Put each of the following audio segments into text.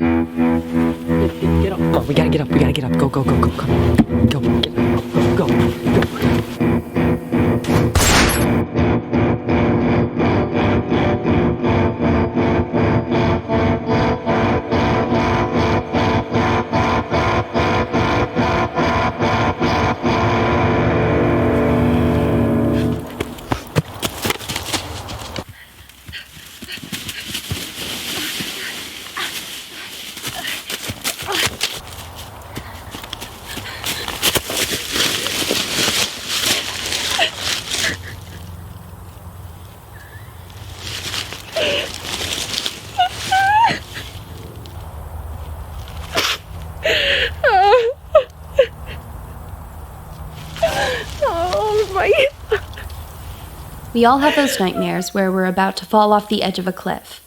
Get up. Go, we gotta get up. Go, go, go, go, come. Go, get up. Go, go. We all have those nightmares where we're about to fall off the edge of a cliff,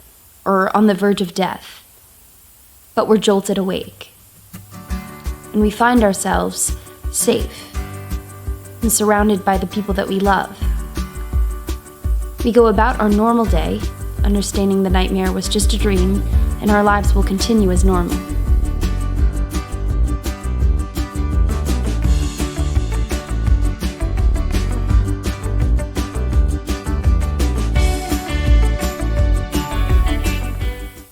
or on the verge of death, but we're jolted awake. And we find ourselves safe and surrounded by the people that we love. We go about our normal day, understanding the nightmare was just a dream, and our lives will continue as normal.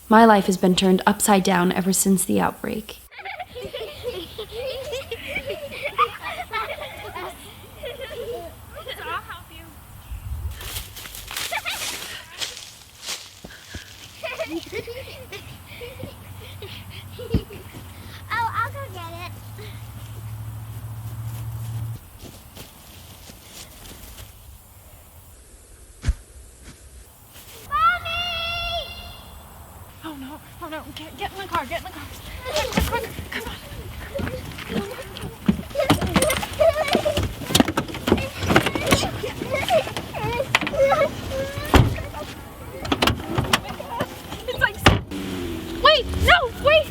My life has been turned upside down ever since the outbreak. I'll go get it. Oh no, get in the car, Quick, come on. It's like, wait, no, wait.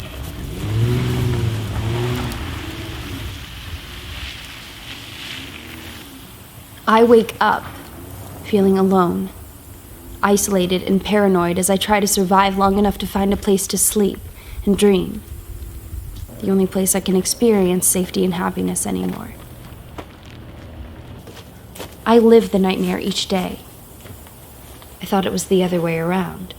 I wake up feeling alone, isolated and paranoid as I try to survive long enough to find a place to sleep and dream. The only place I can experience safety and happiness anymore. I live the nightmare each day. I thought it was the other way around.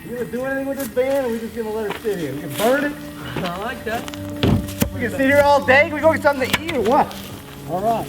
You gonna do anything with this van, or are we just gonna let it sit here? We can burn it? I like that. We can sit here all day? Can we go get something to eat or what? All right.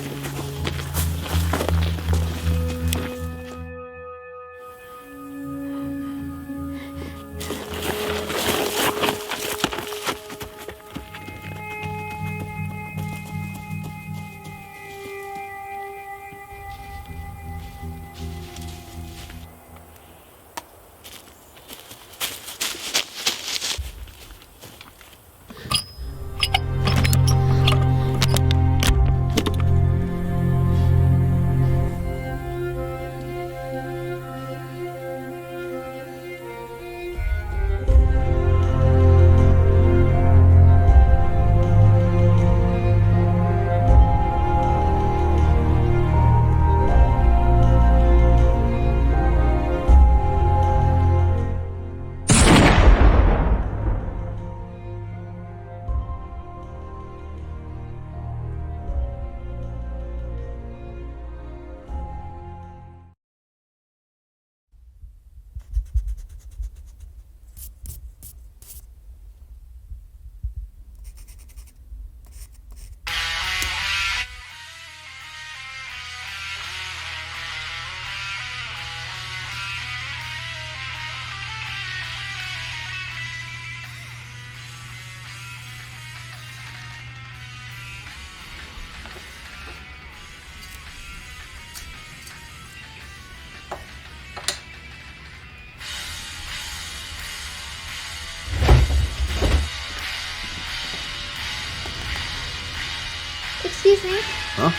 Excuse me. Huh?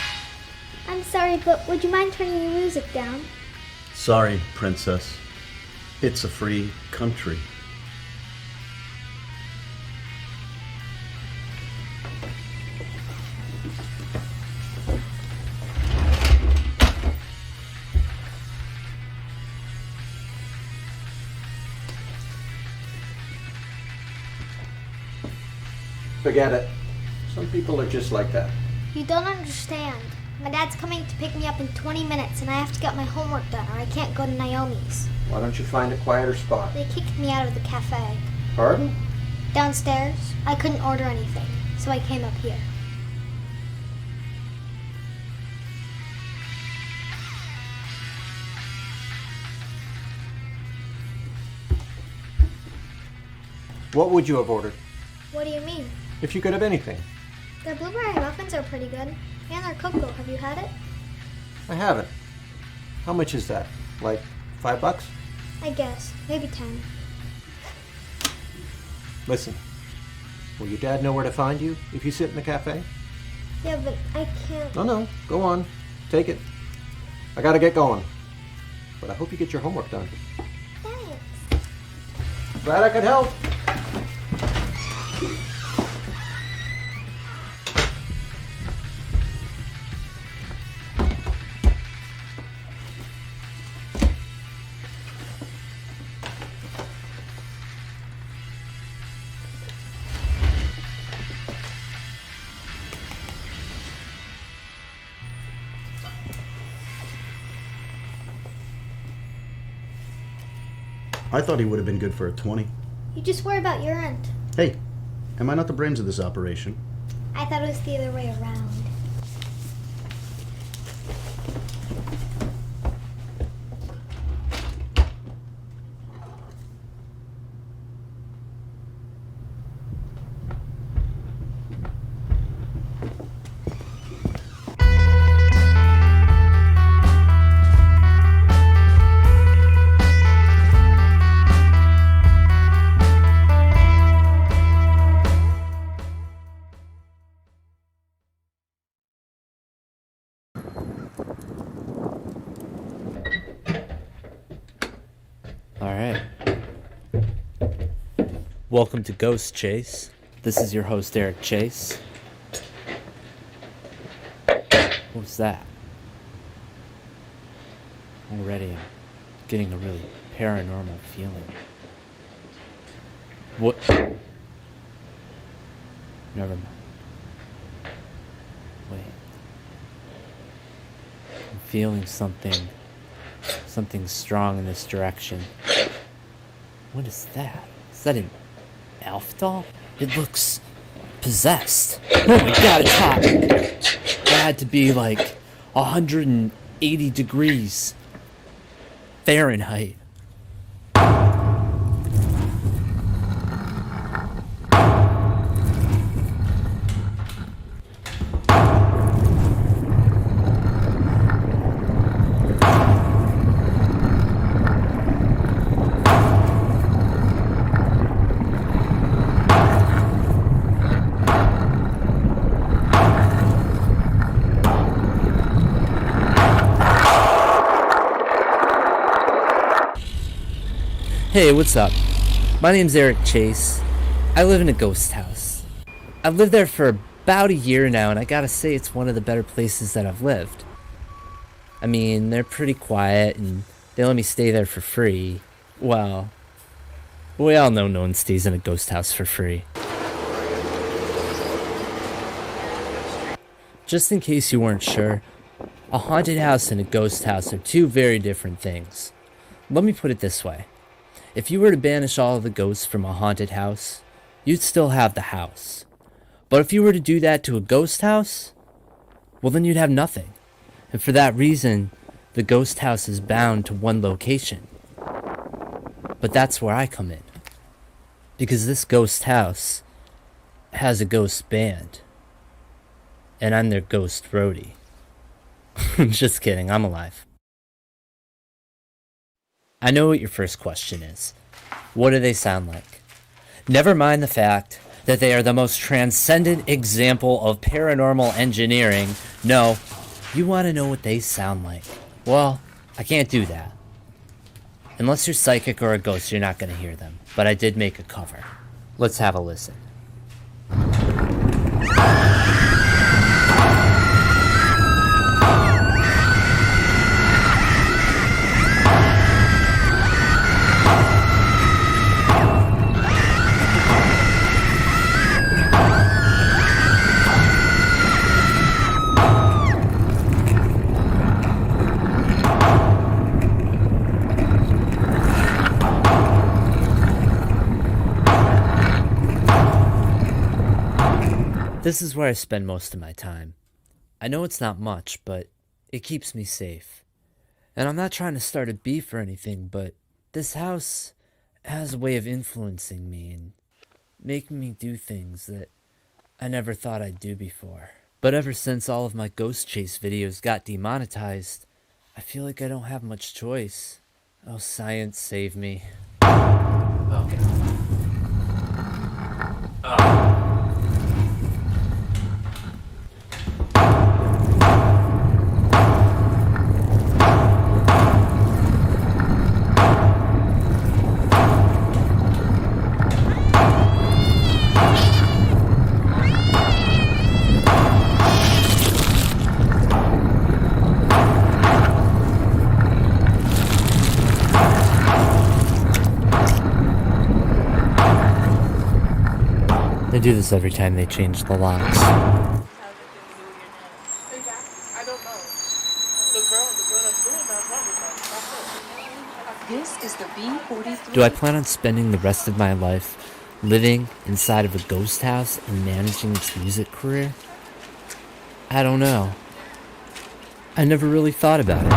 I'm sorry, but would you mind turning your music down? Sorry, princess. It's a free country. Forget it. Some people are just like that. You don't understand. My dad's coming to pick me up in 20 minutes, and I have to get my homework done, or I can't go to Naomi's. Why don't you find a quieter spot? They kicked me out of the cafe. Pardon? Downstairs, I couldn't order anything, so I came up here. What would you have ordered? What do you mean? If you could have anything. The blueberry muffins are pretty good. And their cocoa. Have you had it? I haven't. How much is that? Like $5? I guess. Maybe 10. Listen, will your dad know where to find you if you sit in the cafe? Yeah, but I can't. No, go on. Take it. I gotta get going. But I hope you get your homework done. Thanks. Glad I could help. I thought he would have been good for a 20. You just worry about your end. Hey, am I not the brains of this operation? I thought it was the other way around. Alright. Welcome to Ghost Chase. This is your host, Eric Chase. What was that? Already I'm getting a really paranormal feeling. What? Never mind. Wait. I'm feeling something strong in this direction. What is that? Is that an elf doll? It looks possessed. Oh my god, it's hot. That had to be like 180 degrees Fahrenheit. Hey, what's up? My name's Eric Chase. I live in a ghost house. I've lived there for about a year now, and I gotta say it's one of the better places that I've lived. I mean, they're pretty quiet, and they let me stay there for free. Well, we all know no one stays in a ghost house for free. Just in case you weren't sure, a haunted house and a ghost house are two very different things. Let me put it this way. If you were to banish all of the ghosts from a haunted house, you'd still have the house. But if you were to do that to a ghost house, well then you'd have nothing. And for that reason, the ghost house is bound to one location. But that's where I come in. Because this ghost house has a ghost band. And I'm their ghost roadie. Just kidding, I'm alive. I know what your first question is. What do they sound like? Never mind the fact that they are the most transcendent example of paranormal engineering. No, you want to know what they sound like. Well, I can't do that. Unless you're psychic or a ghost, you're not going to hear them. But I did make a cover. Let's have a listen. This is where I spend most of my time. I know it's not much, but it keeps me safe. And I'm not trying to start a beef or anything, but this house has a way of influencing me and making me do things that I never thought I'd do before. But ever since all of my ghost chase videos got demonetized, I feel like I don't have much choice. Oh, science, save me. Okay. They do this every time they change the locks. I don't know. The girl that's doing that probably. This is the B-43. Do I plan on spending the rest of my life living inside of a ghost house and managing its music career? I don't know. I never really thought about it.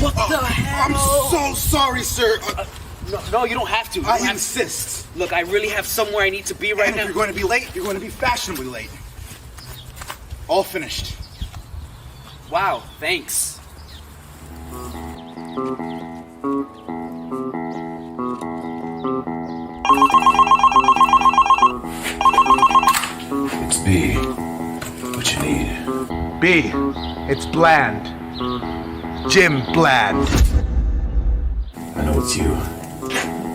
What the hell? I'm so sorry, sir. No, you don't have to. I insist. Look, I really have somewhere I need to be right And now. if you're going to be late, you're going to be fashionably late. All finished. Wow, thanks. It's B. What you need? B, it's Bland. Jim Bland. I know it's you.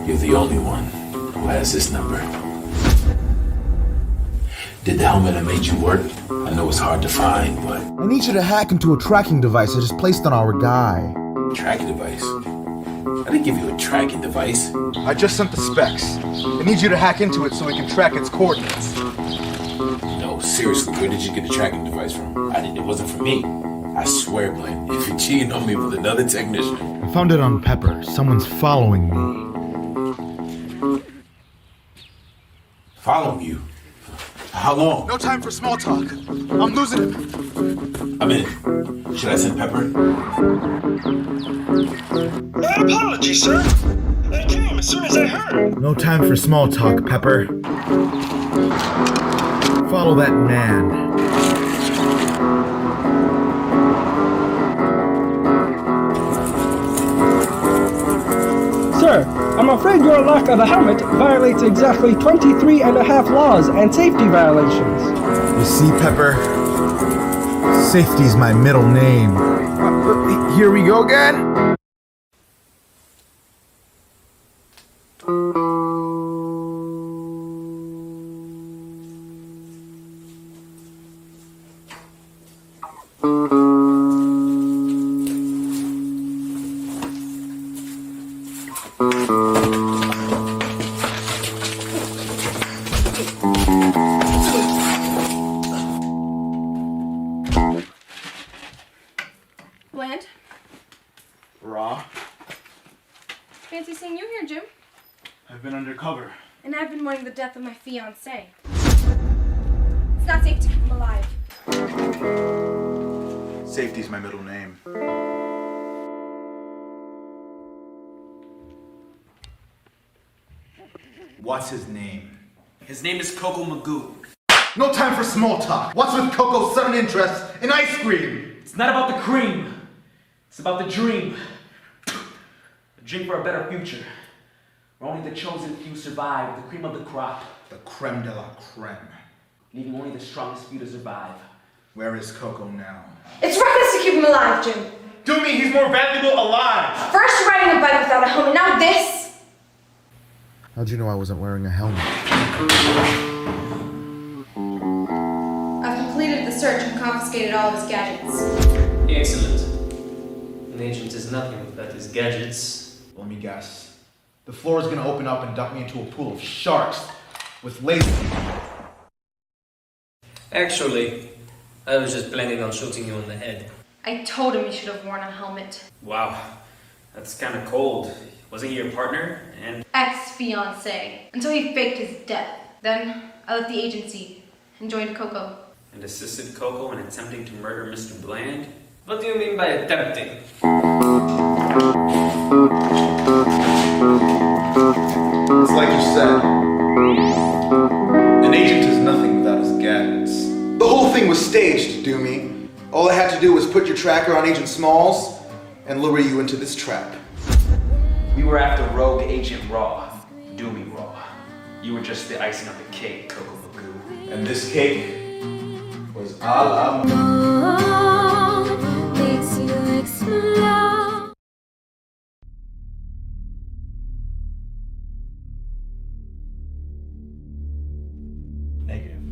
You're the only one who has this number. Did the helmet that made you work? I know it's hard to find, but... I need you to hack into a tracking device I just placed on our guy. Tracking device? I didn't give you a tracking device. I just sent the specs. I need you to hack into it so we can track its coordinates. No, seriously, where did you get the tracking device from? It wasn't for me. I swear, Blaine, if you're cheating on me with another technician... I found it on Pepper. Someone's following me. Following you? How long? No time for small talk. I'm losing it. I'm in. Should I send Pepper? No apology, sir. I came as soon as I heard. No time for small talk, Pepper. Follow that man. Sir, I'm afraid your lack of a helmet violates exactly 23 and a half laws and safety violations. You see, Pepper? Safety's my middle name. Here we go again? Bland? Raw. Fancy seeing you here, Jim. I've been undercover. And I've been mourning the death of my fiancé. It's not safe to keep him alive. Safety's my middle name. What's his name? His name is Coco Magoo. No time for small talk. What's with Coco's sudden interest in ice cream? It's not about the cream. It's about the dream. A dream for a better future. Where only the chosen few survive, the cream of the crop. The creme de la creme. Leaving only the strongest few to survive. Where is Coco now? It's reckless to keep him alive, Jim. Do me, he's more valuable alive! First riding a bike without a helmet, now this! How'd you know I wasn't wearing a helmet? I've completed the search and confiscated all of his gadgets. Excellent. An agent is nothing without his gadgets. Let me guess. The floor is gonna open up and dump me into a pool of sharks with lasers. Actually, I was just planning on shooting you in the head. I told him he should have worn a helmet. Wow, that's kind of cold. Wasn't he your partner? And Ex-fiancé. Until he faked his death. Then I left the agency and joined Coco. and assisted Coco in attempting to murder Mr. Bland? What do you mean by attempting? It's like you said. An agent is nothing without his gadgets. The whole thing was staged, Doomy. All I had to do was put your tracker on Agent Smalls and lure you into this trap. We were after Rogue Agent Raw, Doomy Raw. You were just the icing on the cake, Coco Magoo. And this cake was a la makes you explode. Negative.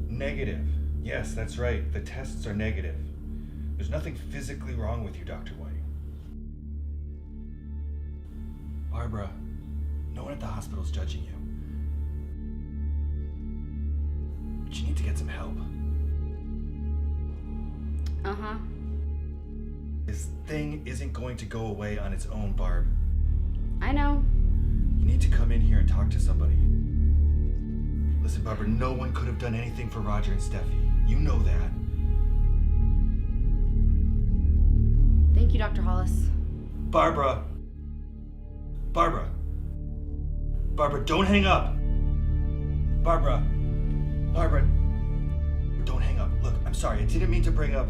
Negative. Yes, that's right. The tests are negative. There's nothing physically wrong with you, Dr. White. Barbara, no one at the hospital's judging you. But you need to get some help. Uh-huh. This thing isn't going to go away on its own, Barb. I know. You need to come in here and talk to somebody. Listen, Barbara, no one could have done anything for Roger and Steffi. You know that. Thank you, Dr. Hollis. Barbara. Barbara. Barbara, don't hang up. Barbara. Barbara. Don't hang up. Look, I'm sorry. I didn't mean to bring up...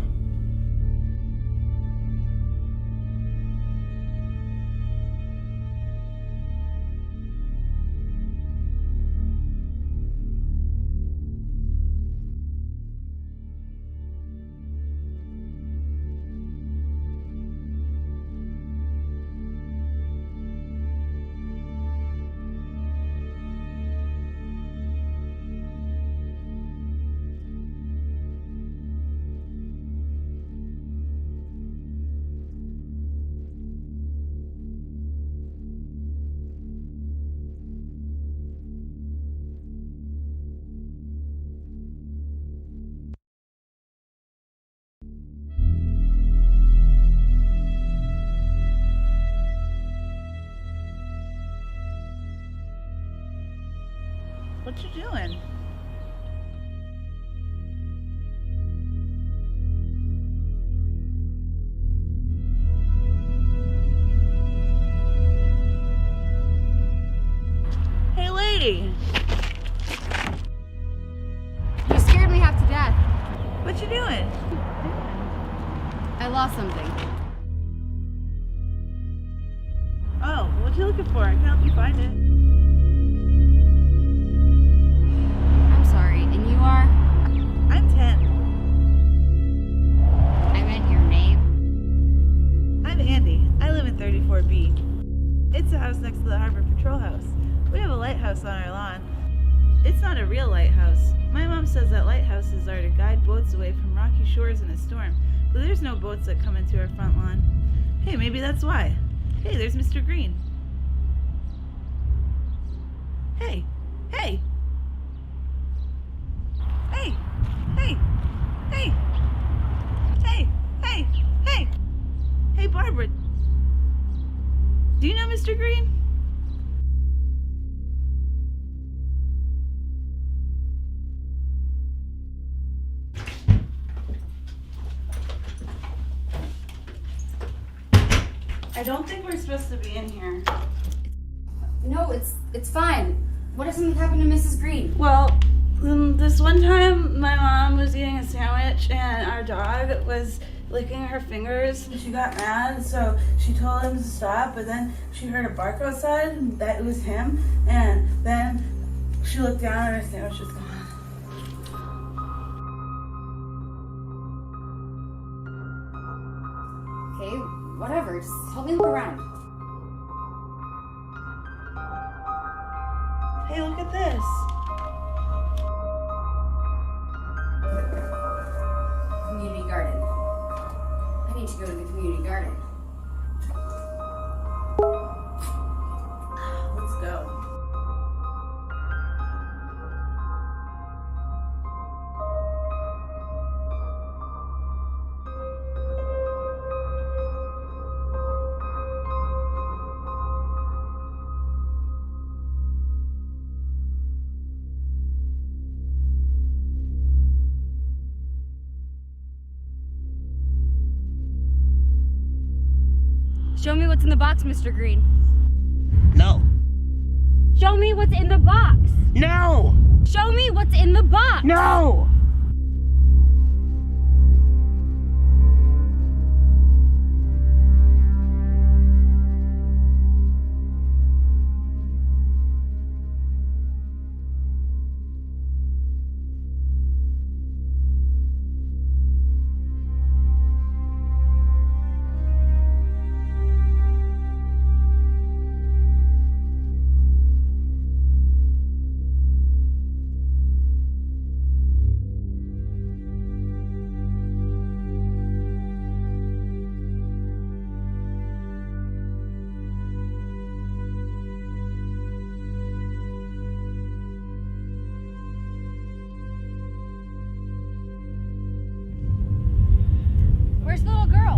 What you doing? Hey, lady. You scared me half to death. What you doing? I lost something. Oh, what you looking for? I can help you find it. I'm sorry, and you are? I'm 10. to the Harbor Patrol House. We have a lighthouse on our lawn. It's not a real lighthouse. My mom says that lighthouses are to guide boats away from rocky shores in a storm, but there's no boats that come into our front lawn. Hey, maybe that's why. Hey, there's Mr. Green. Hey, hey! Hey, hey, hey, hey, hey, hey! Hey, Barbara. Do you know Mr. Green? I don't think we're supposed to be in here. No, it's fine. What if something happened to Mrs. Green? Well, this one time my mom was eating a sandwich and our dog was licking her fingers and she got mad, so she told him to stop, but then she heard a bark outside and that it was him, and then she looked down and her sandwich was gone. Okay, whatever. Just help me look around. Hey, look at this. Community garden. I need to go to the community garden. Let's go. Show me what's in the box, Mr. Green. No. Show me what's in the box. No. Show me what's in the box. No. Where's the little girl?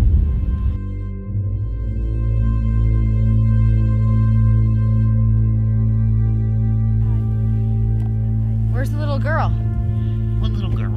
Where's the little girl? What little girl?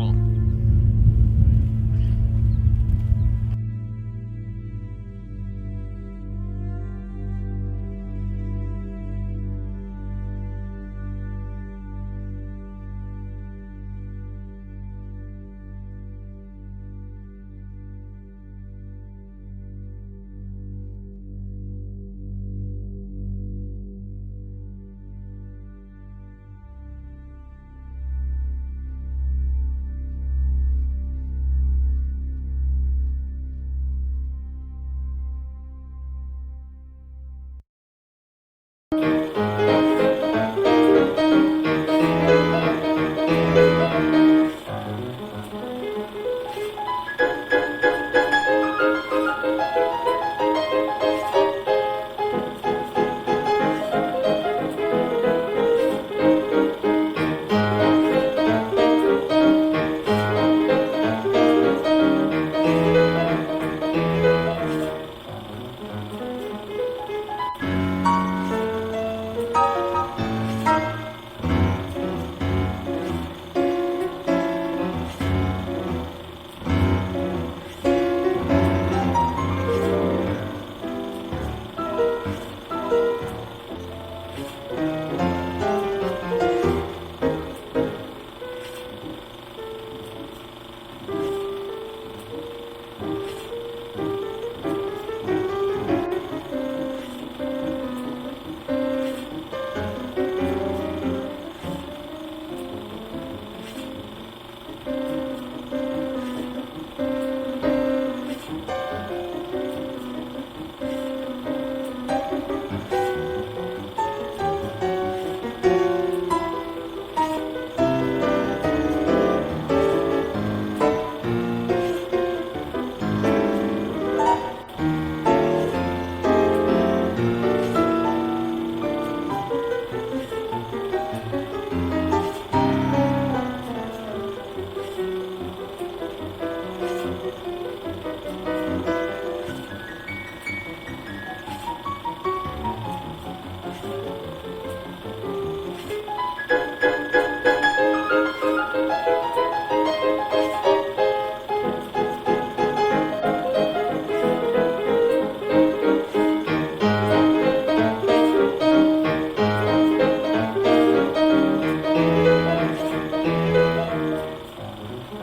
What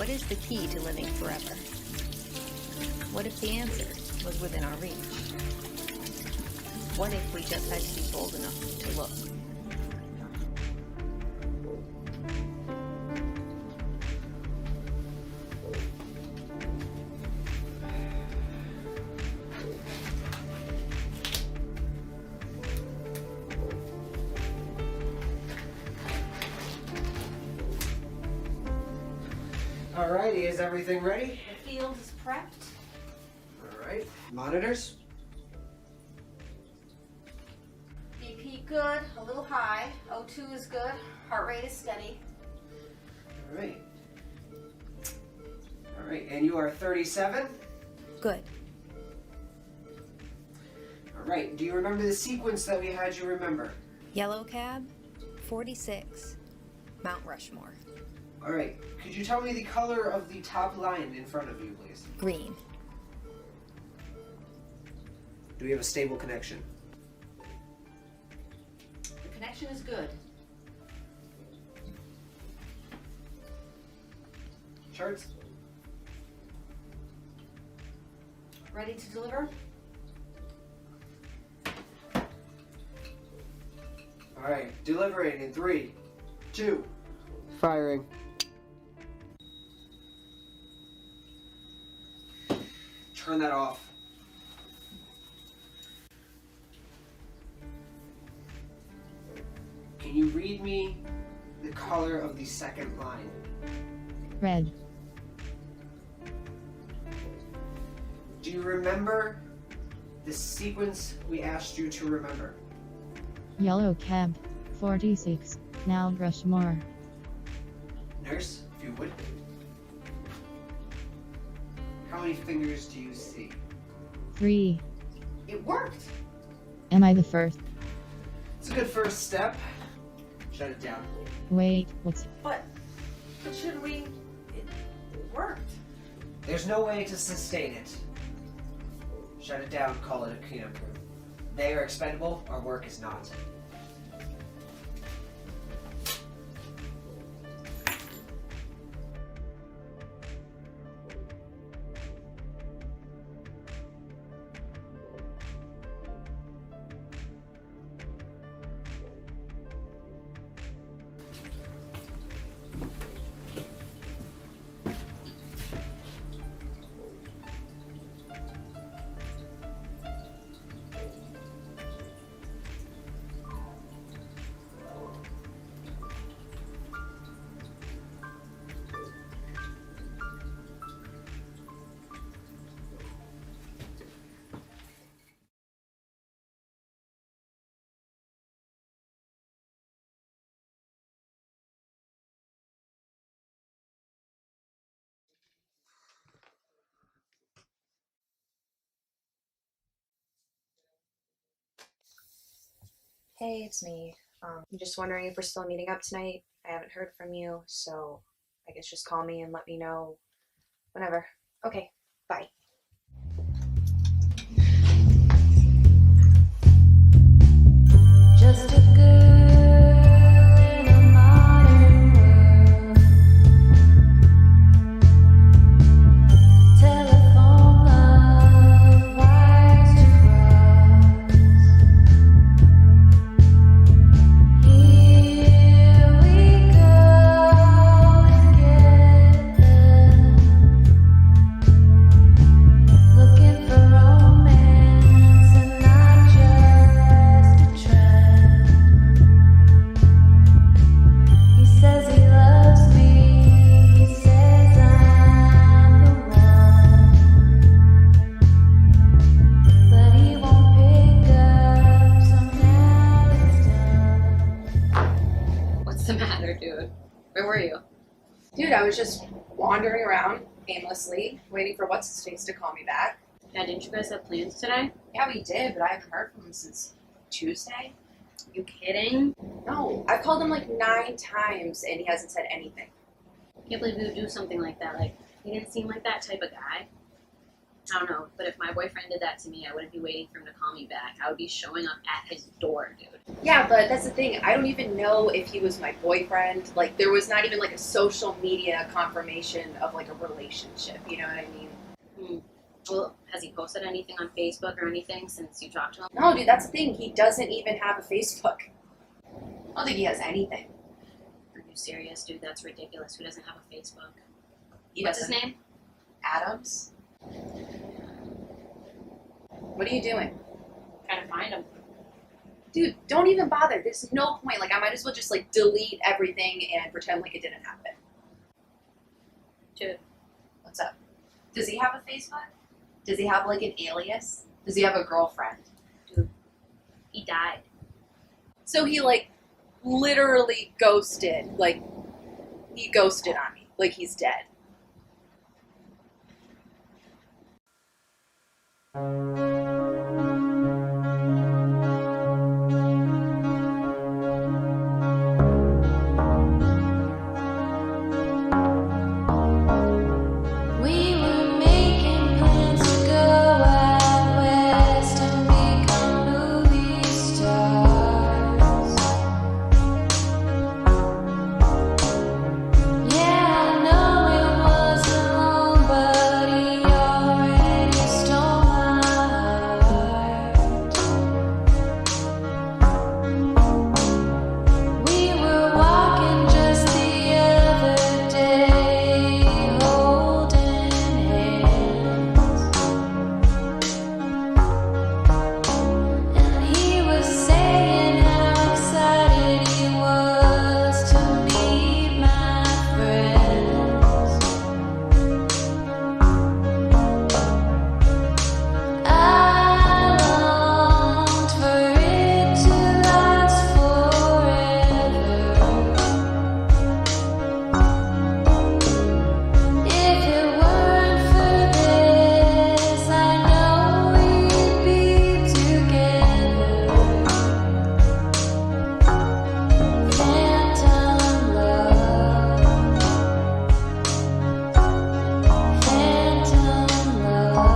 is the key to living forever? What if the answer was within our reach? What if we just had to be bold enough to look? Alrighty, is everything ready? The field is prepped. Alright, monitors? BP good, a little high. O2 is good, heart rate is steady. Alright. Alright, and you are 37? Good. Alright, do you remember the sequence that we had you remember? Yellow cab, 46, Mount Rushmore. Alright, could you tell me the color of the top line in front of you, please? Green. Do we have a stable connection? The connection is good. Charts? Ready to deliver? Alright, delivering in 3, 2, firing. Turn that off. Can you read me the color of the second line? Red. Do you remember the sequence we asked you to remember? Yellow cab, 46, Mount Rushmore. Nurse, if you would. How many fingers do you see? 3. It worked! Am I the first? It's a good first step. Shut it down. Wait, what's... But should we... It worked. There's no way to sustain it. Shut it down, call it a cleanup crew. They are expendable, our work is not. Hey, it's me. I'm just wondering if we're still meeting up tonight. I haven't heard from you, so I guess just call me and let me know whenever. Okay, bye. Just a girl in a modern world. Telephone love, wires to cross. Here we go again, looking for romance and not just a trend. He says he loves me, he says I'm the one, but he won't pick up, so now it's done. What's the matter, dude? Where were you? Dude, I was just wandering around aimlessly, waiting for what's-his-face to call me back. Yeah, didn't you guys have plans today? Yeah, we did, but I haven't heard from him since Tuesday. You kidding? No, I've called him like 9 times and he hasn't said anything. I can't believe he would do something like that. Like, he didn't seem like that type of guy. I don't know, but if my boyfriend did that to me, I wouldn't be waiting for him to call me back. I would be showing up at his door, dude. Yeah, but that's the thing. I don't even know if he was my boyfriend. Like, there was not even like a social media confirmation of like a relationship. You know what I mean? Well, has he posted anything on Facebook or anything since you talked to him? No, dude, that's the thing. He doesn't even have a Facebook. I don't think he has anything. Are you serious, dude? That's ridiculous. Who doesn't have a Facebook? He What's his doesn't. name? Adams? What are you doing? Trying to find him. Dude, don't even bother. There's no point. Like, I might as well just like delete everything and pretend like it didn't happen. Dude. What's up? Does he have a Facebook? Does he have like an alias? Does he have a girlfriend? Dude, he died. So he like literally ghosted. Like, he ghosted on me. Like, he's dead. We were making plans to go out west and become movie stars. Yeah, I know it wasn't long, but he already stole my heart. We were walking just the other day, holding hands, and he was saying how excited he was to meet my friends. I longed for it to last forever. If it weren't for this, I know we'd be together. Phantom love, phantom love.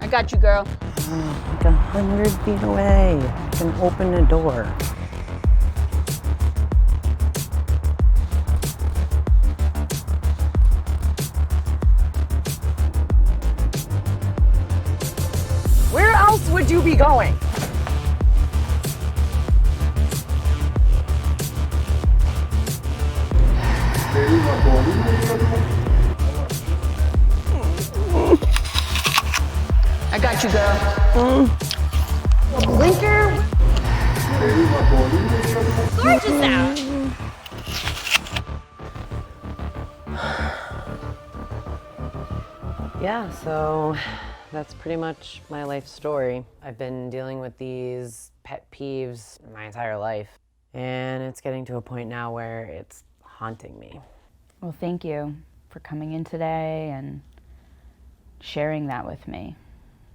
I got you, girl. Like 100 feet away. I can open the door. Where else would you be going? I got you, girl. Blinker. Gorgeous out. Yeah, so that's pretty much my life story. I've been dealing with these pet peeves my entire life, and it's getting to a point now where it's haunting me. Well, thank you for coming in today and sharing that with me.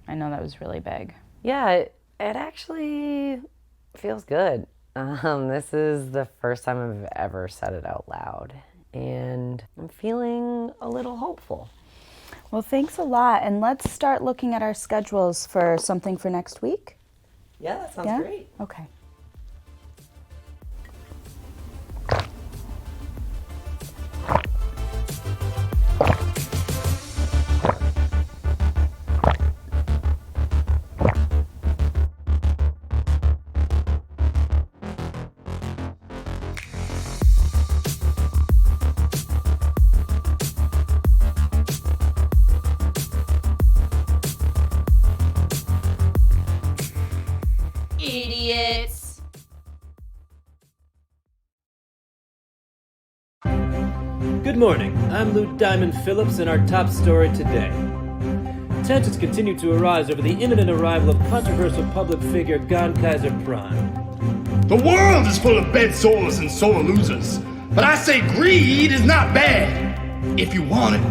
I know that was really big. Yeah, it actually feels good. This is the first time I've ever said it out loud, and I'm feeling a little hopeful. Well, thanks a lot, and let's start looking at our schedules for something for next week. Yeah, that sounds great. Okay. Idiots. Good morning. I'm Lou Diamond Phillips, and our top story today. Tensions continue to arise over the imminent arrival of controversial public figure Gon Kaiser Prime. The world is full of bed sores and sore losers. But I say greed is not bad. If you want it,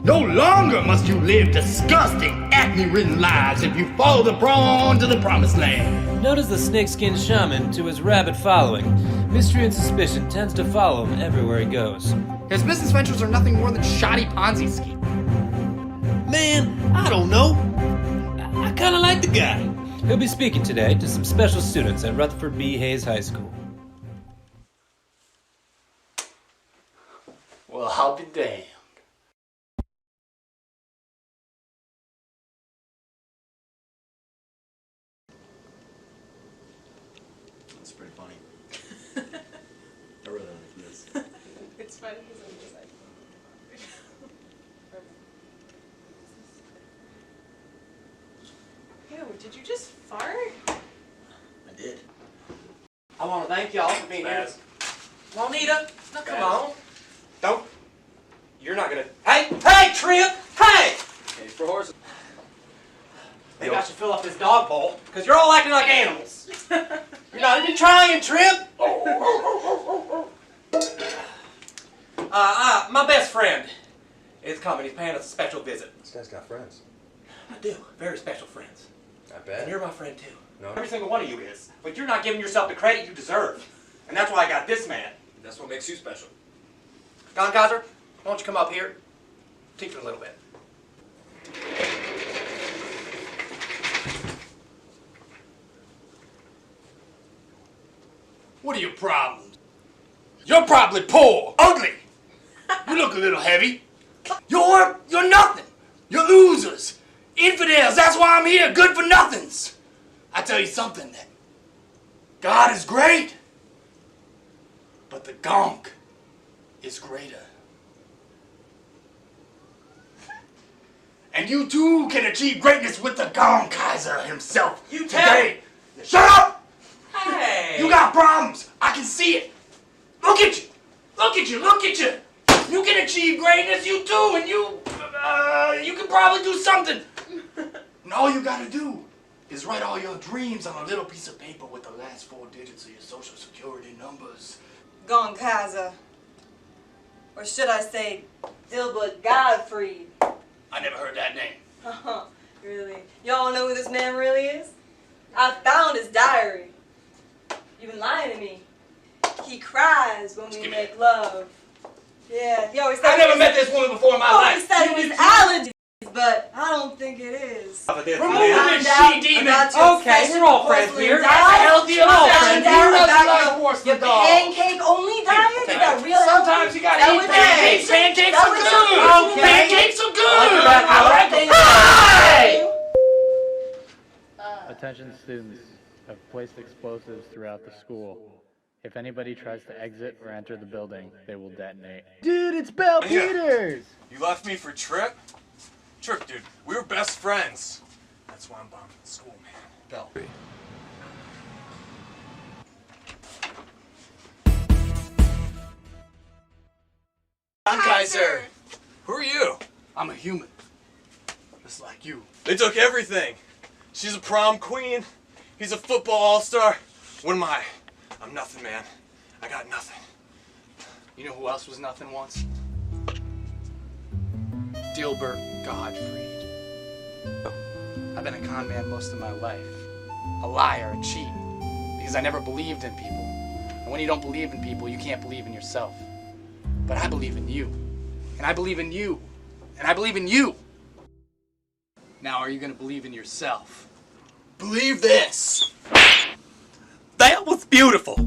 no longer must you live disgusting, acne-ridden lives if you follow the brawn to the promised land. Known as the snakeskin shaman to his rabid following, mystery and suspicion tends to follow him everywhere he goes. His business ventures are nothing more than shoddy Ponzi scheme. Man, I don't know. I kinda like the guy. He'll be speaking today to some special students at Rutherford B. Hayes High School. Well, I'll be damned. That's pretty funny. I really like this. It's funny because I'm just like. Ew, did you just fart? I did. I want to thank y'all for being here. Juanita, no, come on. Don't. You're not gonna. Hey, Trip! Hey! Hey, for horses. Maybe I should fill up this dog bowl, because you're all acting like animals. You're not even trying, Trip! My best friend is coming. He's paying us a special visit. This guy's got friends. I do. Very special friends. I bet. And you're my friend, too. No. Every single one of you is. But you're not giving yourself the credit you deserve. And that's why I got this man. That's what makes you special. Gon Kaiser, why don't you come up here? Teach me a little bit. What are your problems? You're probably poor, ugly. You look a little heavy. You're nothing. You're losers. Infidels, that's why I'm here, good for nothings. I tell you something then. God is great, but the gonk is greater. And you too can achieve greatness with the Gon Kaiser himself. You tell me. Shut up! Hey! You got problems. I can see it. Look at you. Look at you. Look at you. You can achieve greatness, you too, and you can probably do something. And all you gotta do is write all your dreams on a little piece of paper with the last 4 digits of your social security numbers. Gon Kaiser. Or should I say, Dilbert Gottfried. I never heard that name. Really? Y'all know who this man really is? I found his diary. You've been lying to me. He cries when we make love. Yeah, he always said I've never met this woman before in my life. He said it was allergies, but I don't think it is. Remove this she-demon. Okay, we're all friends here. That's a healthy obsession. You really like porcelain doll. Pancake only diet? Is that real? Sometimes you gotta eat pancakes. Pancakes are good. Okay. Pancakes are good. Hey! Attention students, have placed explosives throughout the school. If anybody tries to exit or enter the building, they will detonate. Dude, it's Bell Peters! You left me for Trip? Trip, dude, we were best friends. That's why I'm bombing the school, man. Bell. Gon Kaiser! Who are you? I'm a human. Just like you. They took everything. She's a prom queen. He's a football all-star. What am I? I'm nothing, man. I got nothing. You know who else was nothing once? Dilbert Gottfried. I've been a con man most of my life. A liar, a cheat. because I never believed in people. And when you don't believe in people, you can't believe in yourself. But I believe in you. And I believe in you. And I believe in you. Now, are you going to believe in yourself? Believe this. That was beautiful.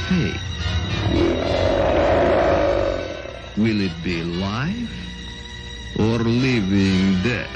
Fate. Will it be life or living death?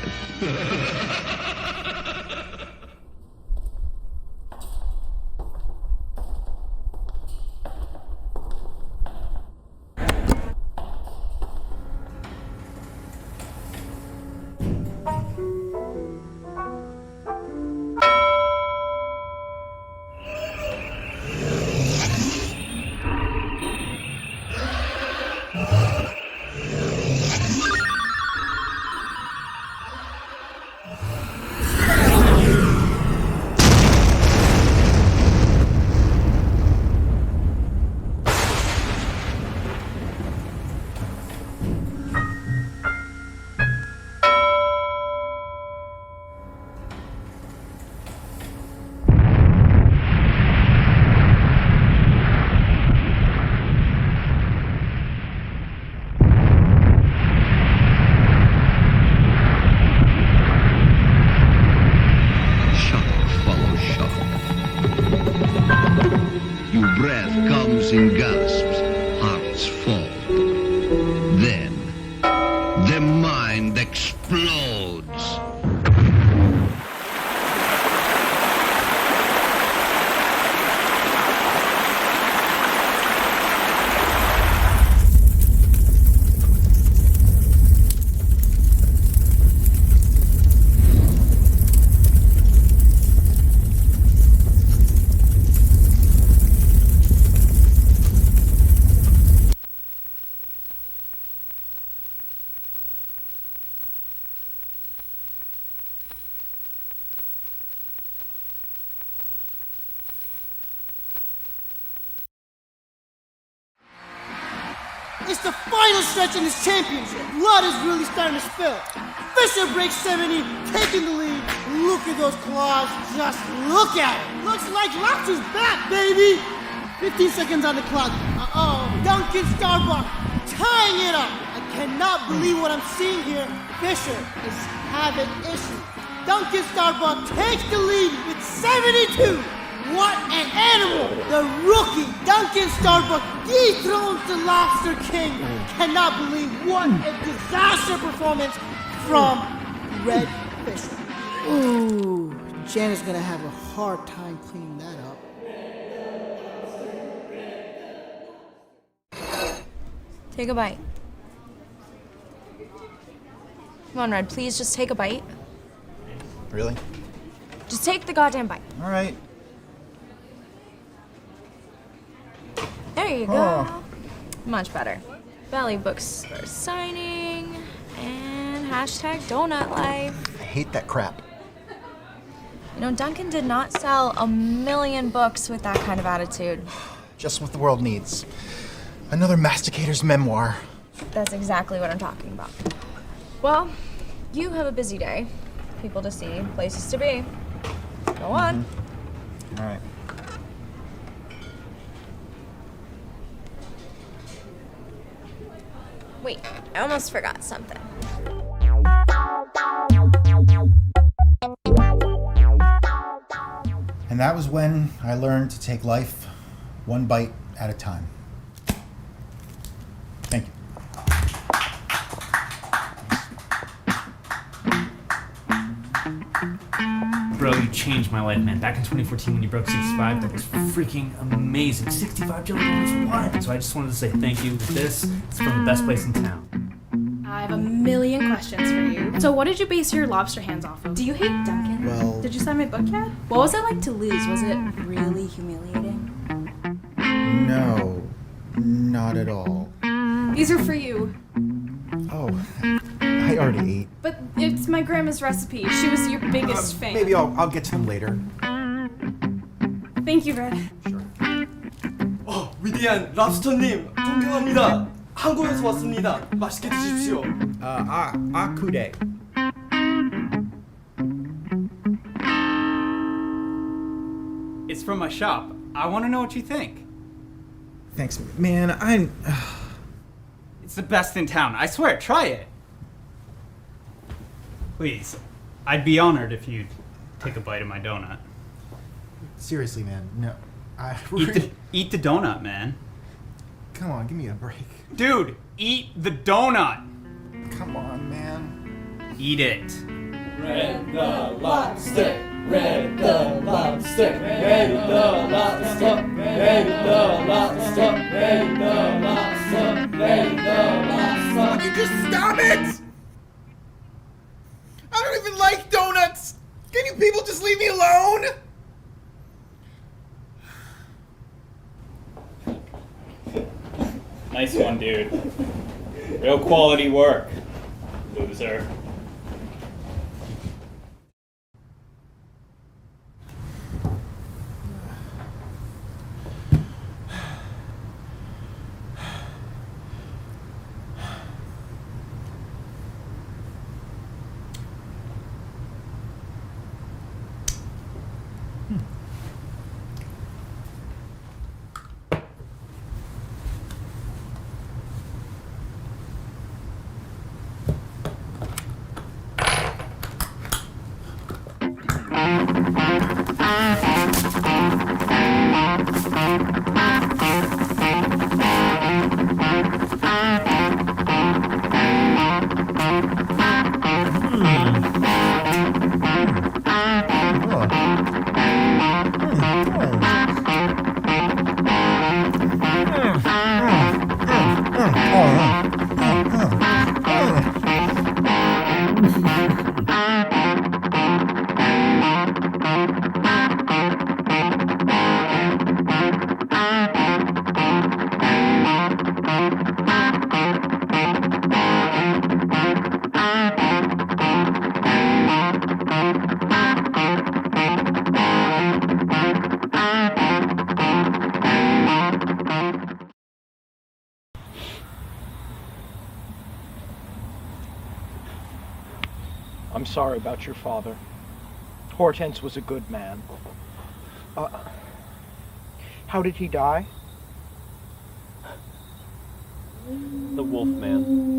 Breath comes in gasps, hearts fall. Then, the mind explodes. It's the final stretch in this championship. Blood is really starting to spill. Fisher breaks 70, taking the lead. Look at those claws. Just look at it. Looks like Lobster's back, baby. 15 seconds on the clock. Duncan Starbuck tying it up. I cannot believe what I'm seeing here. Fisher is having issues. Duncan Starbuck takes the lead with 72. What an animal! The rookie, Duncan Starbuck, dethrones the Lobster King. Cannot believe what a disaster performance from Red Fisher. Ooh, Jan is gonna have a hard time cleaning that up. Take a bite. Come on, Red, please just take a bite. Really? Just take the goddamn bite. All right. There you go. Much better. Valley books are signing, and hashtag donut life. I hate that crap. You know, Duncan did not sell 1 million books with that kind of attitude. Just what the world needs. Another masticator's memoir. That's exactly what I'm talking about. Well, you have a busy day. People to see, places to be. Go on. All right. Wait, I almost forgot something. And that was when I learned to take life one bite at a time. Thank you. Bro, you changed my life, man. Back in 2014 when you broke 65, that was freaking amazing. 65 jelly donuts, what? So I just wanted to say thank you. This is from the best place in town. I have a million questions for you. So what did you base your lobster hands off of? Do you hate Duncan? Well... Did you sign my book yet? What was it like to lose? Was it really humiliating? No, not at all. These are for you. Oh, I already ate. But it's my grandma's recipe. She was your biggest fan. Maybe I'll get to them later. Thank you, Red. 위대한 랍스터님, 존경합니다. 한국에서 왔습니다. 맛있게 드십시오. Akude. It's from my shop. I want to know what you think. Thanks, man. I'm. It's the best in town. I swear, try it. Please, I'd be honored if you'd take a bite of my donut. Seriously, man. No. Eat the donut, man. Come on, give me a break. Dude, eat the donut. Come on, man. Eat it. Red the lobster. Red the lobster. Red the lobster. Red the lobster. Red the lobster. Red the lobster. Would you just stop it? I don't even like donuts. Can you people just leave me alone? Nice one, dude. Real quality work, loser. I'm sorry about your father. Hortense was a good man. How did he die? The wolf man.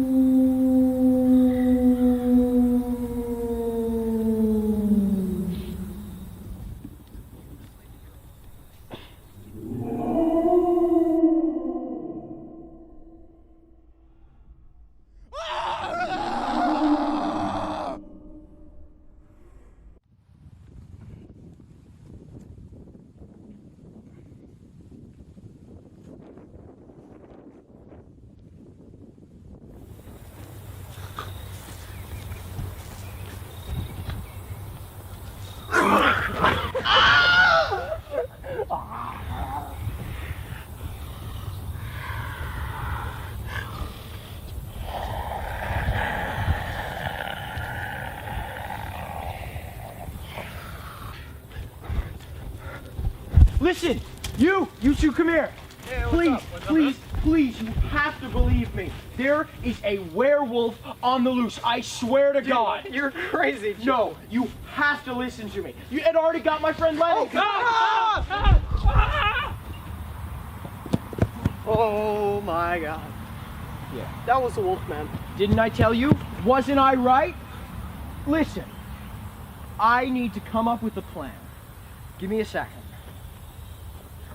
Listen, you two, come here. Please, please, you have to believe me. There is a werewolf on the loose. I swear to God. You're crazy. No, you have to listen to me. You had already got my friend Lenny. Oh my God. Yeah. That was a wolf man. Didn't I tell you? Wasn't I right? Listen, I need to come up with a plan. Give me a second.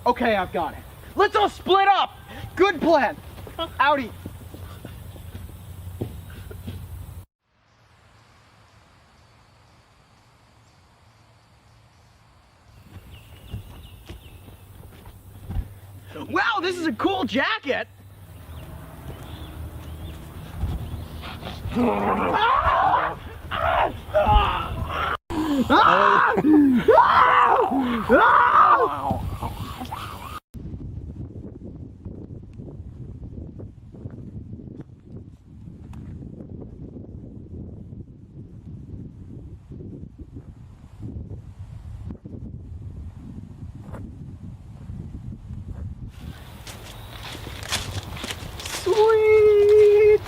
Okay, I've got it. Let's all split up! Good plan! Outie! Wow, this is a cool jacket! Sweet!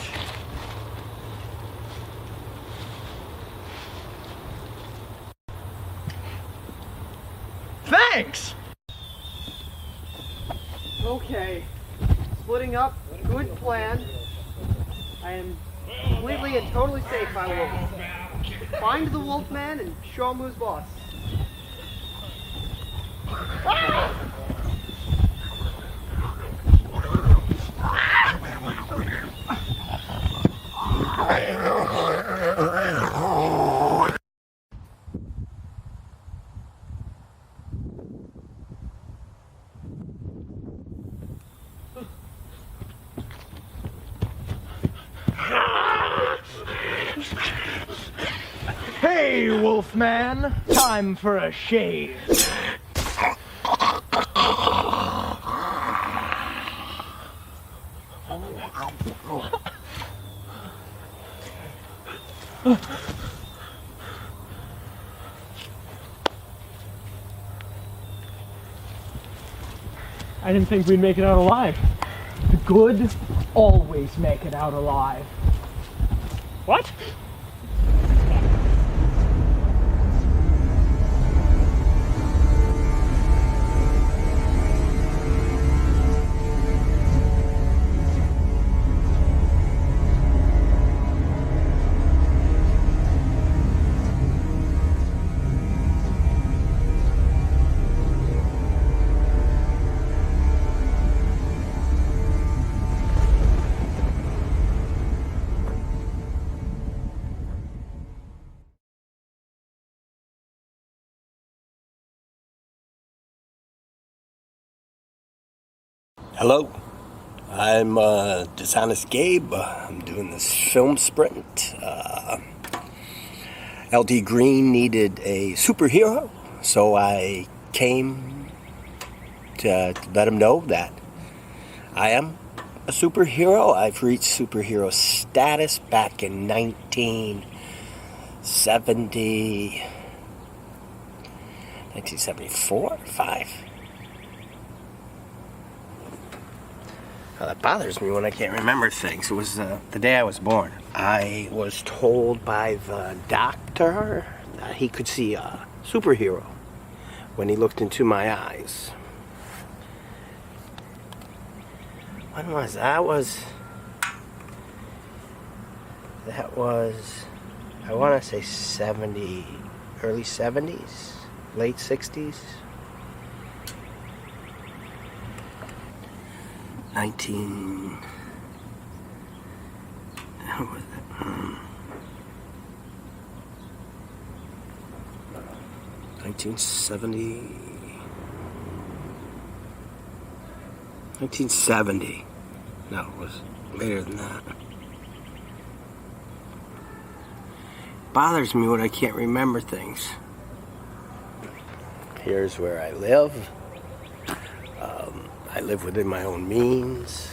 Thanks! Okay. Splitting up, good plan. I am completely and totally safe, I will find the Wolfman and show him who's boss. Hey, Wolfman! Time for a shave. I didn't think we'd make it out alive. The good always make it out alive. What? Hello, I'm Dishonest Gabe. I'm doing this film sprint. LD Green needed a superhero, so I came to let him know that I am a superhero. I've reached superhero status back in 1974, 5. That bothers me when I can't remember things. It was the day I was born. I was told by the doctor that he could see a superhero when he looked into my eyes. When was that? That was, I want to say 70, early 70s, late 60s. 1970. No, it was later than that. Bothers me when I can't remember things. Here's where I live. I live within my own means.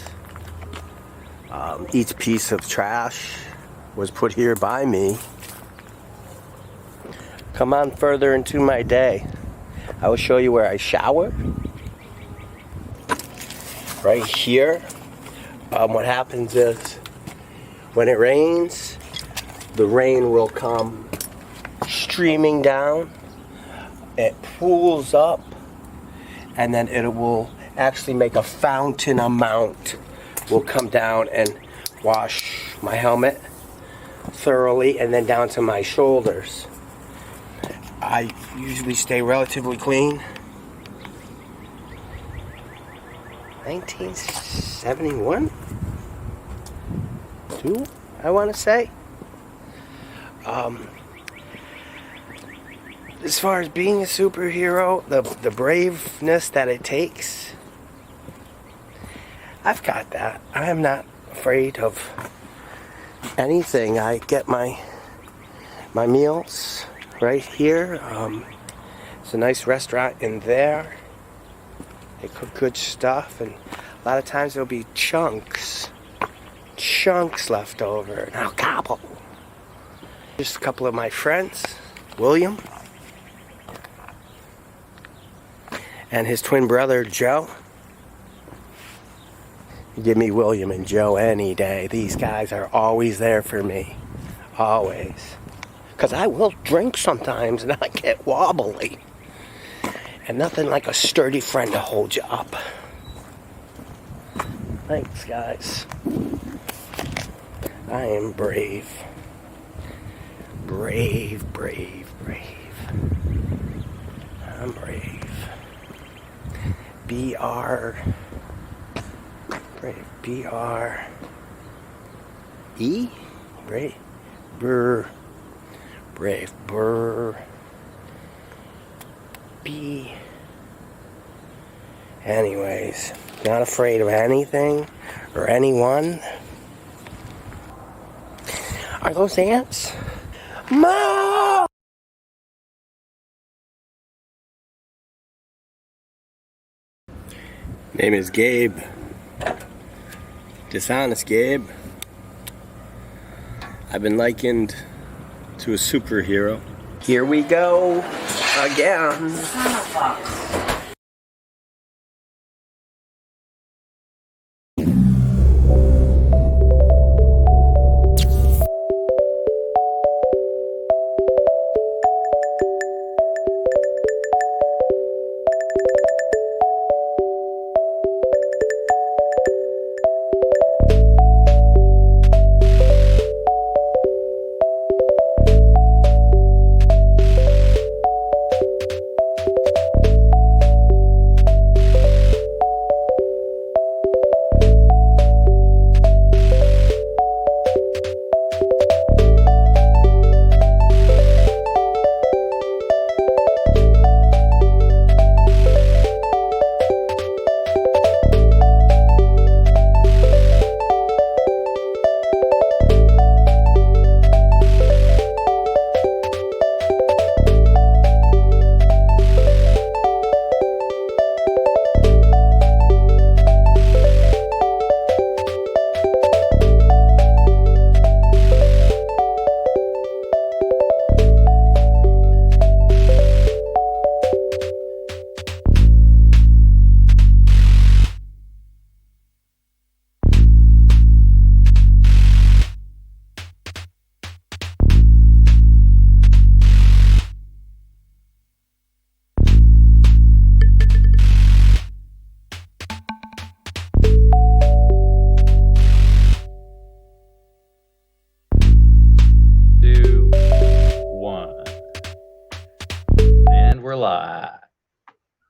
Each piece of trash was put here by me. Come on further into my day. I will show you where I shower. Right here. What happens is when it rains, the rain will come streaming down. It pools up, and then it will actually make a fountain amount. Will come down and wash my helmet thoroughly, and then down to my shoulders. I usually stay relatively clean. 1971? 2, I want to say. As far as being a superhero, the braveness that it takes, I've got that. I am not afraid of anything. I get my meals right here. It's a nice restaurant in there. They cook good stuff, and a lot of times there'll be chunks left over, and I'll gobble. Just a couple of my friends, William and his twin brother Joe. Give me William and Joe any day. These guys are always there for me. Always. Because I will drink sometimes and I get wobbly. And nothing like a sturdy friend to hold you up. Thanks, guys. I am brave. Brave, brave, brave. I'm brave. B-R... Brave. B-R-E? Brave. Brr. Brave. Brr. B. Anyways, not afraid of anything or anyone. Are those ants? Mom! Name is Gabe. Dishonest Gabe. I've been likened to a superhero. Here we go again.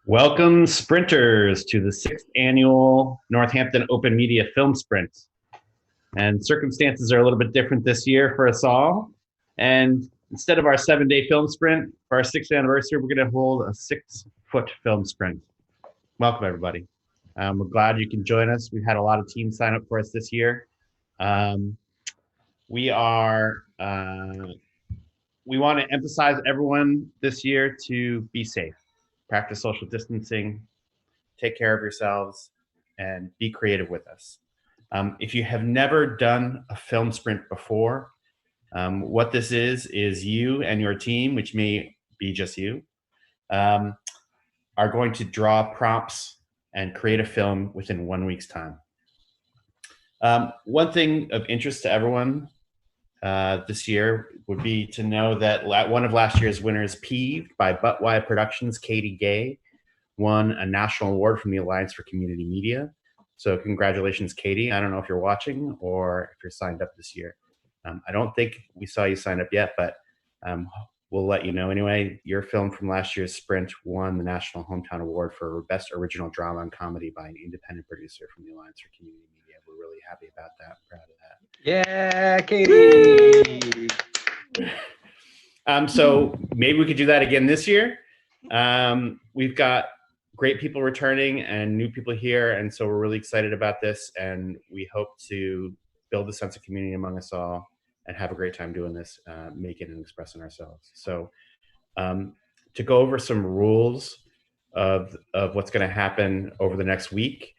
Welcome, sprinters, to the 6th annual Northampton Open Media Film Sprint. And circumstances are a little bit different this year for us all. And instead of our 7-day film sprint, for our 6th anniversary, we're going to hold a 6-foot film sprint. Welcome, everybody. We're glad you can join us. We've had a lot of teams sign up for us this year. We want to emphasize everyone this year to be safe, practice social distancing, take care of yourselves, and be creative with us. If you have never done a film sprint before, what this is you and your team, which may be just you, are going to draw prompts and create a film within 1 week's time. One thing of interest to everyone this year would be to know that one of last year's winners, Peeved by Buttwise Productions, Katie Gay, won a national award from the Alliance for Community Media. So congratulations, Katie. I don't know if you're watching or if you're signed up this year. I don't think we saw you sign up yet, but we'll let you know anyway. Your film from last year's sprint won the National Hometown Award for Best Original Drama and Comedy by an independent producer from the Alliance for Community Media. We're really happy about that, proud of that. Yeah, Katie! So maybe we could do that again this year. We've got great people returning and new people here, and so we're really excited about this, and we hope to build a sense of community among us all and have a great time doing this, making and expressing ourselves. So to go over some rules of what's going to happen over the next week,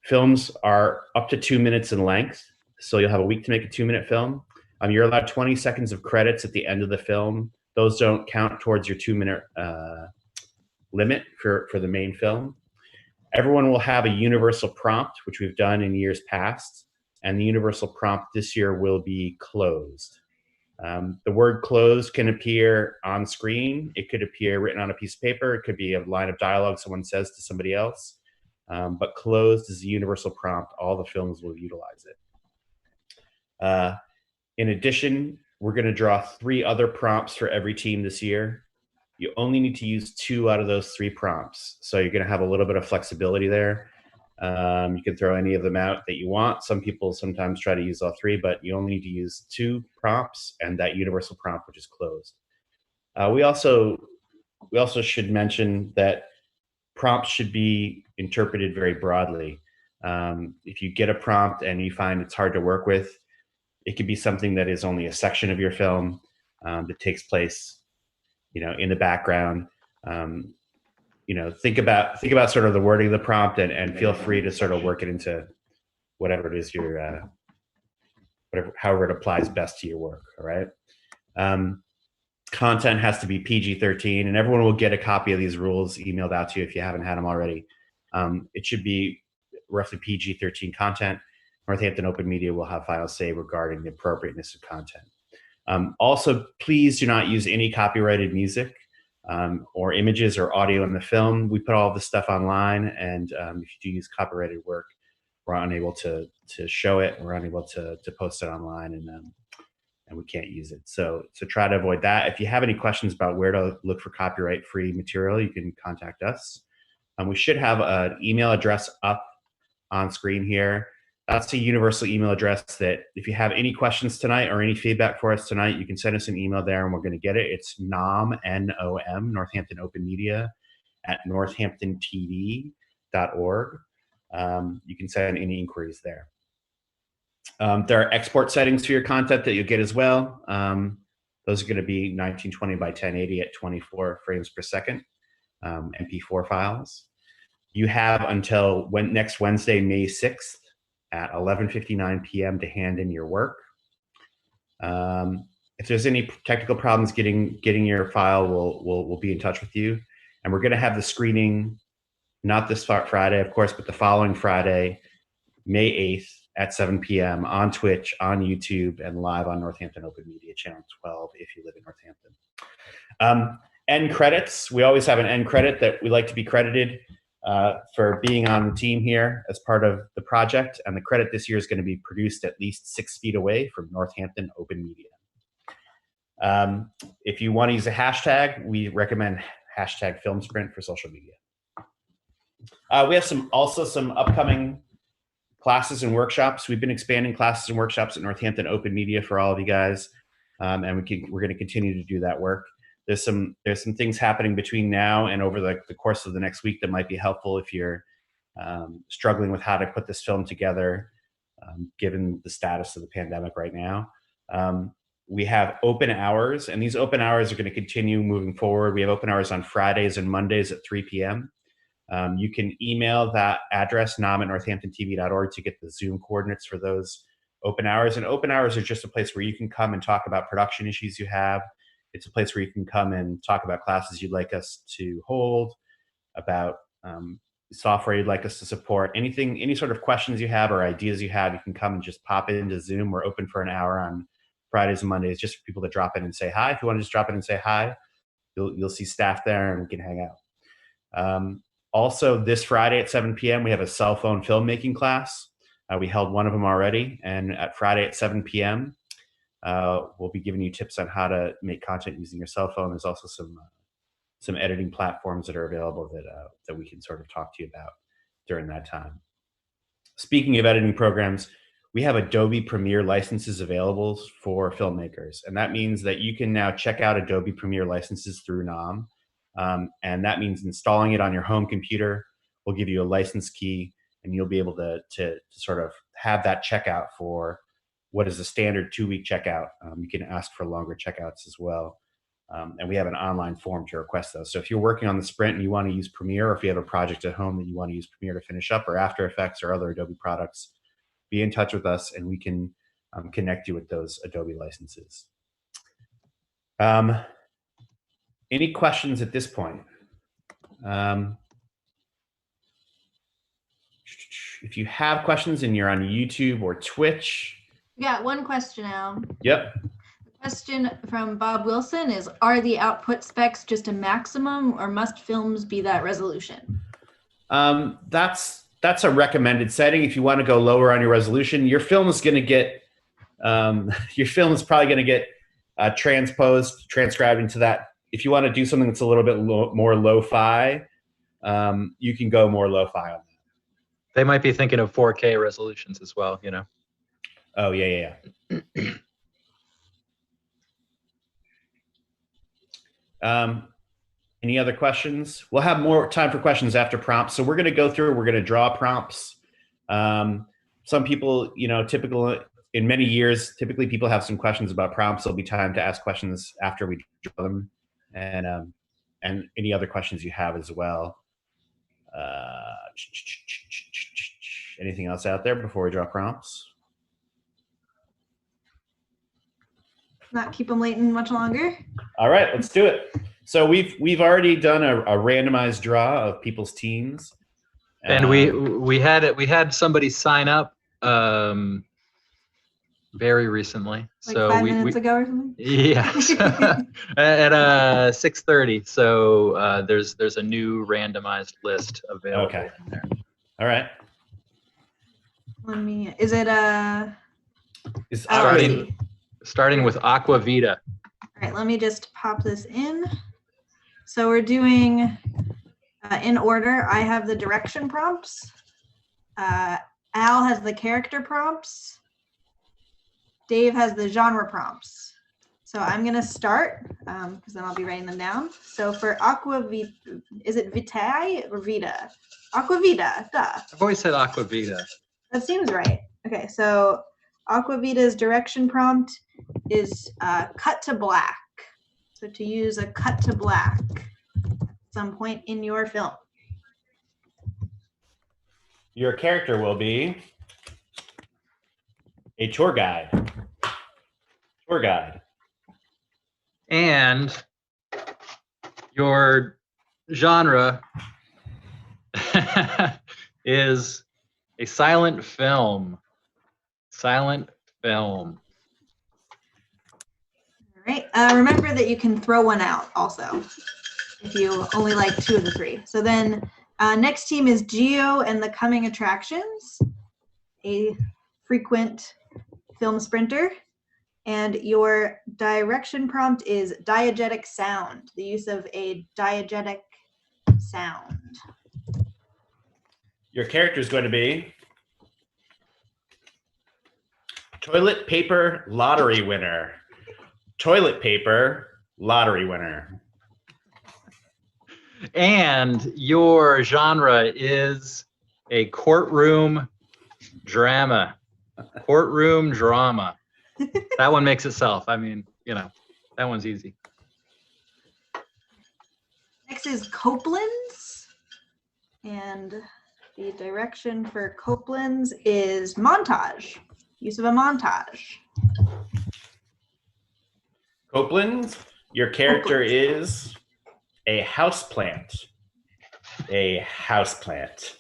films are up to 2 minutes in length, so you'll have a week to make a 2-minute film. You're allowed 20 seconds of credits at the end of the film. Those don't count towards your 2-minute limit for the main film. Everyone will have a universal prompt, which we've done in years past, and the universal prompt this year will be closed. The word closed can appear on screen. It could appear written on a piece of paper. It could be a line of dialogue someone says to somebody else. But closed is the universal prompt. All the films will utilize it. In addition, we're going to draw 3 other prompts for every team this year. You only need to use 2 out of those 3 prompts. So you're going to have a little bit of flexibility there. You can throw any of them out that you want. Some people sometimes try to use all 3, but you only need to use 2 prompts and that universal prompt, which is closed. We also should mention that prompts should be interpreted very broadly. If you get a prompt and you find it's hard to work with, it could be something that is only a section of your film that takes place, in the background. Think about sort of the wording of the prompt and feel free to sort of work it into whatever it is however it applies best to your work. All right. Content has to be PG-13, and everyone will get a copy of these rules emailed out to you if you haven't had them already. It should be roughly PG-13 content. Northampton Open Media will have final say regarding the appropriateness of content. Also, please do not use any copyrighted music or images or audio in the film. We put all this stuff online, and if you do use copyrighted work, we're unable to show it. We're unable to post it online, and we can't use it. So try to avoid that. If you have any questions about where to look for copyright-free material, you can contact us. We should have an email address up on screen here. That's a universal email address that if you have any questions tonight or any feedback for us tonight, you can send us an email there and we're going to get it. It's NOM, N-O-M, Northampton Open Media at northamptontv.org. You can send any inquiries there. There are export settings for your content that you'll get as well. Those are going to be 1920 by 1080 at 24 frames per second, MP4 files. You have until next Wednesday, May 6th at 11:59 p.m. to hand in your work. If there's any technical problems getting your file, we'll be in touch with you. And we're going to have the screening, not this Friday, of course, but the following Friday, May 8th at 7 p.m. on Twitch, on YouTube, and live on Northampton Open Media Channel 12 if you live in Northampton. End credits. We always have an end credit that we like to be credited for being on the team here as part of the project. And the credit this year is going to be produced at least 6 feet away from Northampton Open Media. If you want to use a hashtag, we recommend hashtag FilmSprint for social media. We have also some upcoming classes and workshops. We've been expanding classes and workshops at Northampton Open Media for all of you guys, and we're going to continue to do that work. There's some things happening between now and over the course of the next week that might be helpful if you're struggling with how to put this film together, given the status of the pandemic right now. We have open hours, and these open hours are going to continue moving forward. We have open hours on Fridays and Mondays at 3 p.m. You can email that address, nom@northamptontv.org, to get the Zoom coordinates for those open hours. And open hours are just a place where you can come and talk about production issues you have. It's a place where you can come and talk about classes you'd like us to hold, about software you'd like us to support, any sort of questions you have or ideas you have. You can come and just pop into Zoom. We're open for an hour on Fridays and Mondays, just for people to drop in and say hi. If you want to just drop in and say hi, you'll see staff there and we can hang out. Also, this Friday at 7 p.m., we have a cell phone filmmaking class. We held one of them already, and at Friday at 7 p.m., we'll be giving you tips on how to make content using your cell phone. There's also some editing platforms that are available that we can sort of talk to you about during that time. Speaking of editing programs, we have Adobe Premiere licenses available for filmmakers, and that means that you can now check out Adobe Premiere licenses through NOM. And that means installing it on your home computer. We'll give you a license key, and you'll be able to sort of have that checkout for what is a standard 2-week checkout. You can ask for longer checkouts as well. And we have an online form to request those. So if you're working on the Sprint and you want to use Premiere, or if you have a project at home that you want to use Premiere to finish up, or After Effects or other Adobe products, be in touch with us and we can connect you with those Adobe licenses. Any questions at this point? If you have questions and you're on YouTube or Twitch. We got one question now. Yep. Question from Bob Wilson is, are the output specs just a maximum or must films be that resolution? That's a recommended setting. If you want to go lower on your resolution, your film is going to get, your film is probably going to get transcribed into that. If you want to do something that's a little bit more lo-fi, you can go more lo-fi on that. They might be thinking of 4K resolutions as well, you know. Oh, yeah. Any other questions? We'll have more time for questions after prompts. So we're going to go through, we're going to draw prompts. Some people, you know, in many years, typically people have some questions about prompts. There'll be time to ask questions after we draw them, and any other questions you have as well. Anything else out there before we draw prompts? Not keep them waiting much longer. All right, let's do it. So we've already done a randomized draw of people's teams, and we had somebody sign up very recently. Like so 5 minutes ago or something? Yeah, at 6:30. So there's a new randomized list available in there. All right. Is it starting with Aqua Vita. All right, let me just pop this in. So we're doing in order. I have the direction prompts. Al has the character prompts. Dave has the genre prompts. So I'm gonna start because then I'll be writing them down. So for Aqua Vita, is it Vitae or Vita? Aqua Vita, duh. I've always said Aqua Vita. That seems right. Okay, so Aqua Vita's direction prompt is cut to black. So to use a cut to black at some point in your film. Your character will be a tour guide. Tour guide. And your genre is a silent film. Silent film. All right. Remember that you can throw one out also if you only like 2 of the 3. So then next team is Geo and the Coming Attractions, a frequent film sprinter. And your direction prompt is diegetic sound, the use of a diegetic sound. Your character is going to be toilet paper lottery winner. Toilet paper lottery winner. And your genre is a courtroom drama. Courtroom drama. That one makes itself. I mean, you know, that one's easy. Next is Copeland's. And the direction for Copeland's is montage. Use of a montage. Copeland, your character is a houseplant. A houseplant.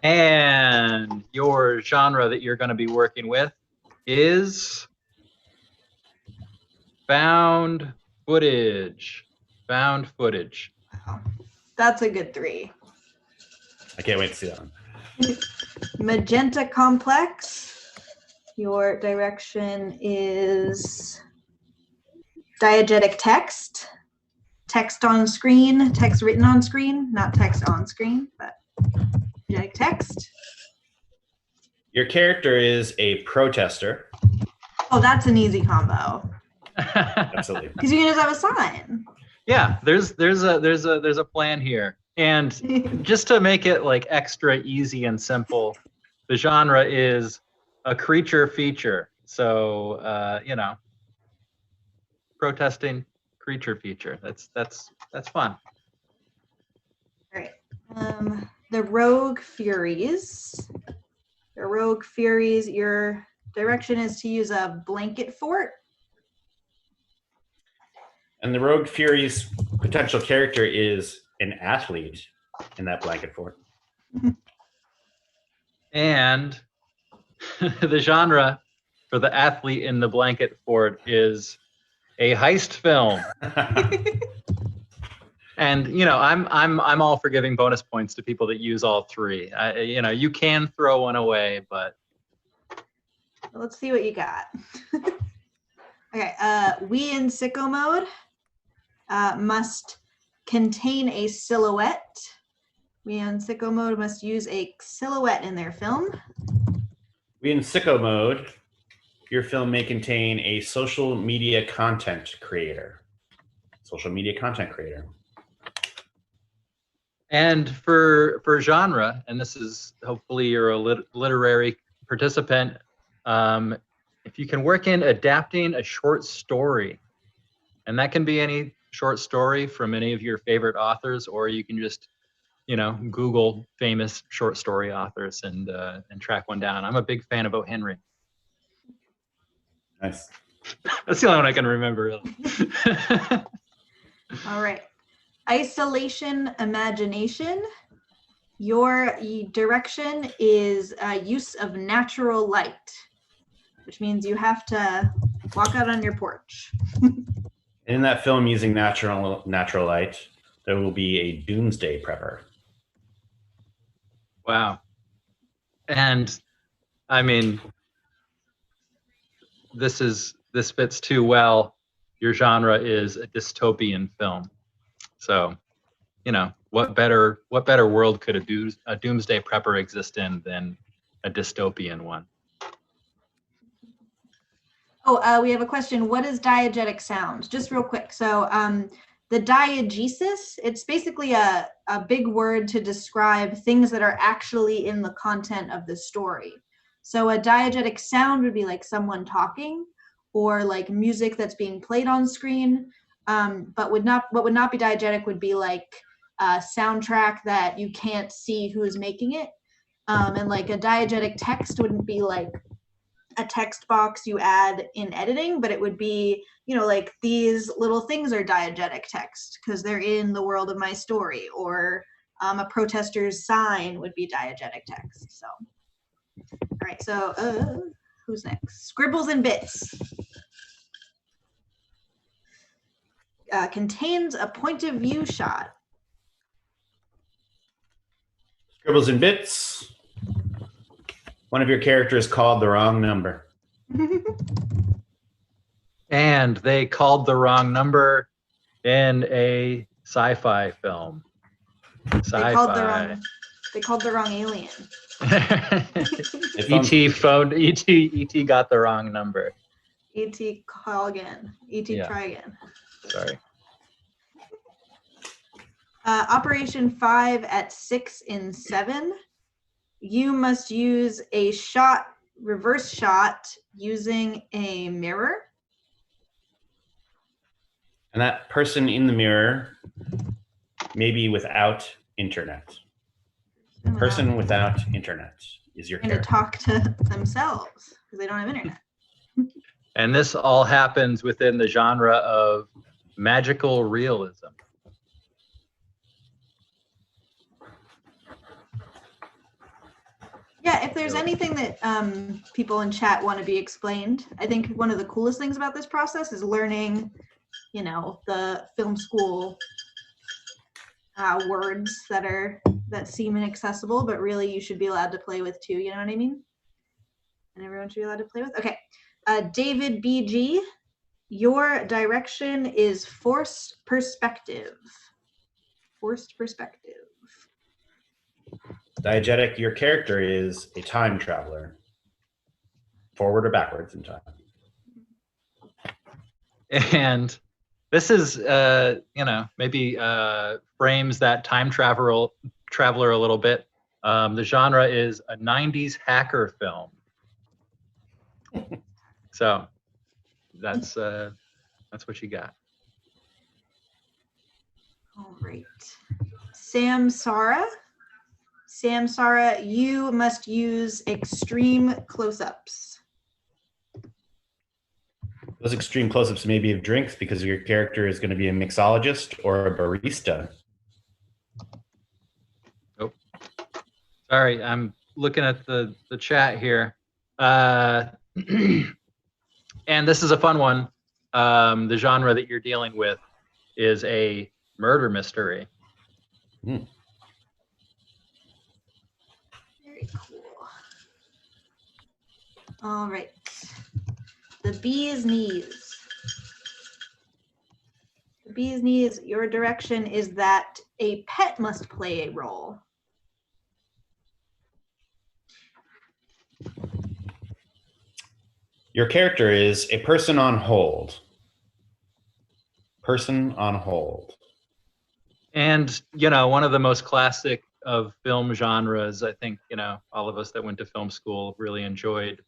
And your genre that you're going to be working with is found footage. Found footage. Wow. That's a good 3. I can't wait to see that one. Magenta Complex. Your direction is diegetic text. Text on screen, text written on screen, not text on screen, but diegetic text. Your character is a protester. Oh, that's an easy combo. Absolutely. Because you can just have a sign. Yeah, there's a plan here. And just to make it like extra easy and simple, the genre is a creature feature. So you know, protesting creature feature. That's fun. All right. The Rogue Furies. The Rogue Furies, your direction is to use a blanket fort. And the Rogue Fury's potential character is an athlete in that blanket fort. And the genre for the athlete in the blanket fort is a heist film. And I'm all for giving bonus points to people that use all three. You can throw one away, but Let's see what you got. Okay, we in sicko mode must contain a silhouette. We in sicko mode must use a silhouette in their film. We in sicko mode, your film may contain a social media content creator. Social media content creator. And for genre, and this is hopefully you're a literary participant, if you can work in adapting a short story, and that can be any short story from any of your favorite authors, or you can just Google famous short story authors and track one down. I'm a big fan of O. Henry. Nice. That's the only one I can remember. Really. All right. Isolation imagination. Your direction is use of natural light, which means you have to walk out on your porch. In that film, using natural light, there will be a doomsday prepper. Wow. And I mean, this fits too well. Your genre is a dystopian film. So, what better world could a doomsday prepper exist in than a dystopian one? Oh, we have a question. What is diegetic sound? Just real quick. So the diegesis, it's basically a big word to describe things that are actually in the content of the story. So a diegetic sound would be like someone talking or like music that's being played on screen. But what would not be diegetic would be like a soundtrack that you can't see who is making it. And like a diegetic text wouldn't be like a text box you add in editing, but it would be, like these little things are diegetic text because they're in the world of my story, or a protester's sign would be diegetic text. So, all right, so who's next? Scribbles and Bits. Contains a point of view shot. Scribbles and Bits. One of your characters called the wrong number. And they called the wrong number in a sci-fi film. They called the wrong alien. E.T. got the wrong number. E.T. call again. E.T. Yeah. try again. Sorry. Operation 5 at 6 in 7. You must use a reverse shot using a mirror. And that person in the mirror may be without internet. The person without internet is your character. To talk to themselves because they don't have internet. And this all happens within the genre of magical realism. Yeah, if there's anything that people in chat want to be explained, I think one of the coolest things about this process is learning, the film school words that seem inaccessible, but really you should be allowed to play with too. You know what I mean? And everyone should be allowed to play with. Okay, David BG, your direction is forced perspective. Forced perspective. Diegetic, your character is a time traveler. Forward or backwards in time. And this is, maybe frames that time traveler a little bit. The genre is a 90s hacker film. So that's what you got. All right. Samsara, you must use extreme close-ups. Those extreme close-ups may be of drinks because your character is going to be a mixologist or a barista. Nope. Sorry, I'm looking at the chat here. And this is a fun one. The genre that you're dealing with is a murder mystery. Very cool. All right. The bee's knees. The bee's knees, your direction is that a pet must play a role. Your character is a person on hold. Person on hold. And, you know, one of the most classic of film genres, I think, you know, all of us that went to film school really enjoyed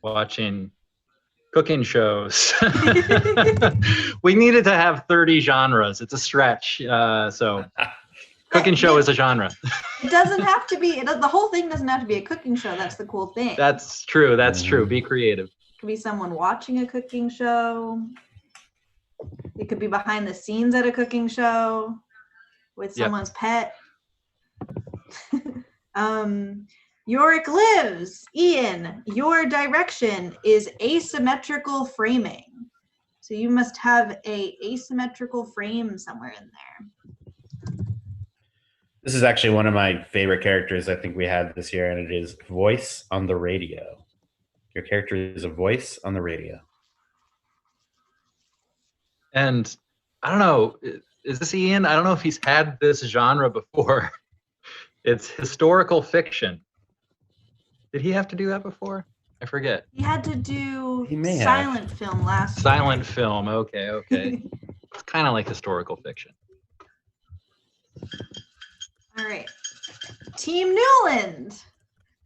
watching cooking shows. We needed to have 30 genres. It's a stretch. So cooking show is a genre. It doesn't have to be, the whole thing doesn't have to be a cooking show. That's the cool thing. That's true. That's true. Be creative. It could be someone watching a cooking show. It could be behind the scenes at a cooking show with someone's pet. Yorick lives. Ian, your direction is asymmetrical framing. So you must have a asymmetrical frame somewhere in there. This is actually one of my favorite characters I think we had this year, and it is voice on the radio. Your character is a voice on the radio. And I don't know, is this Ian? I don't know if he's had this genre before. It's historical fiction. Did he have to do that before? I forget. He had to do may have. silent film last Silent film. Okay. It's kind of like historical fiction. All right. Team Newland.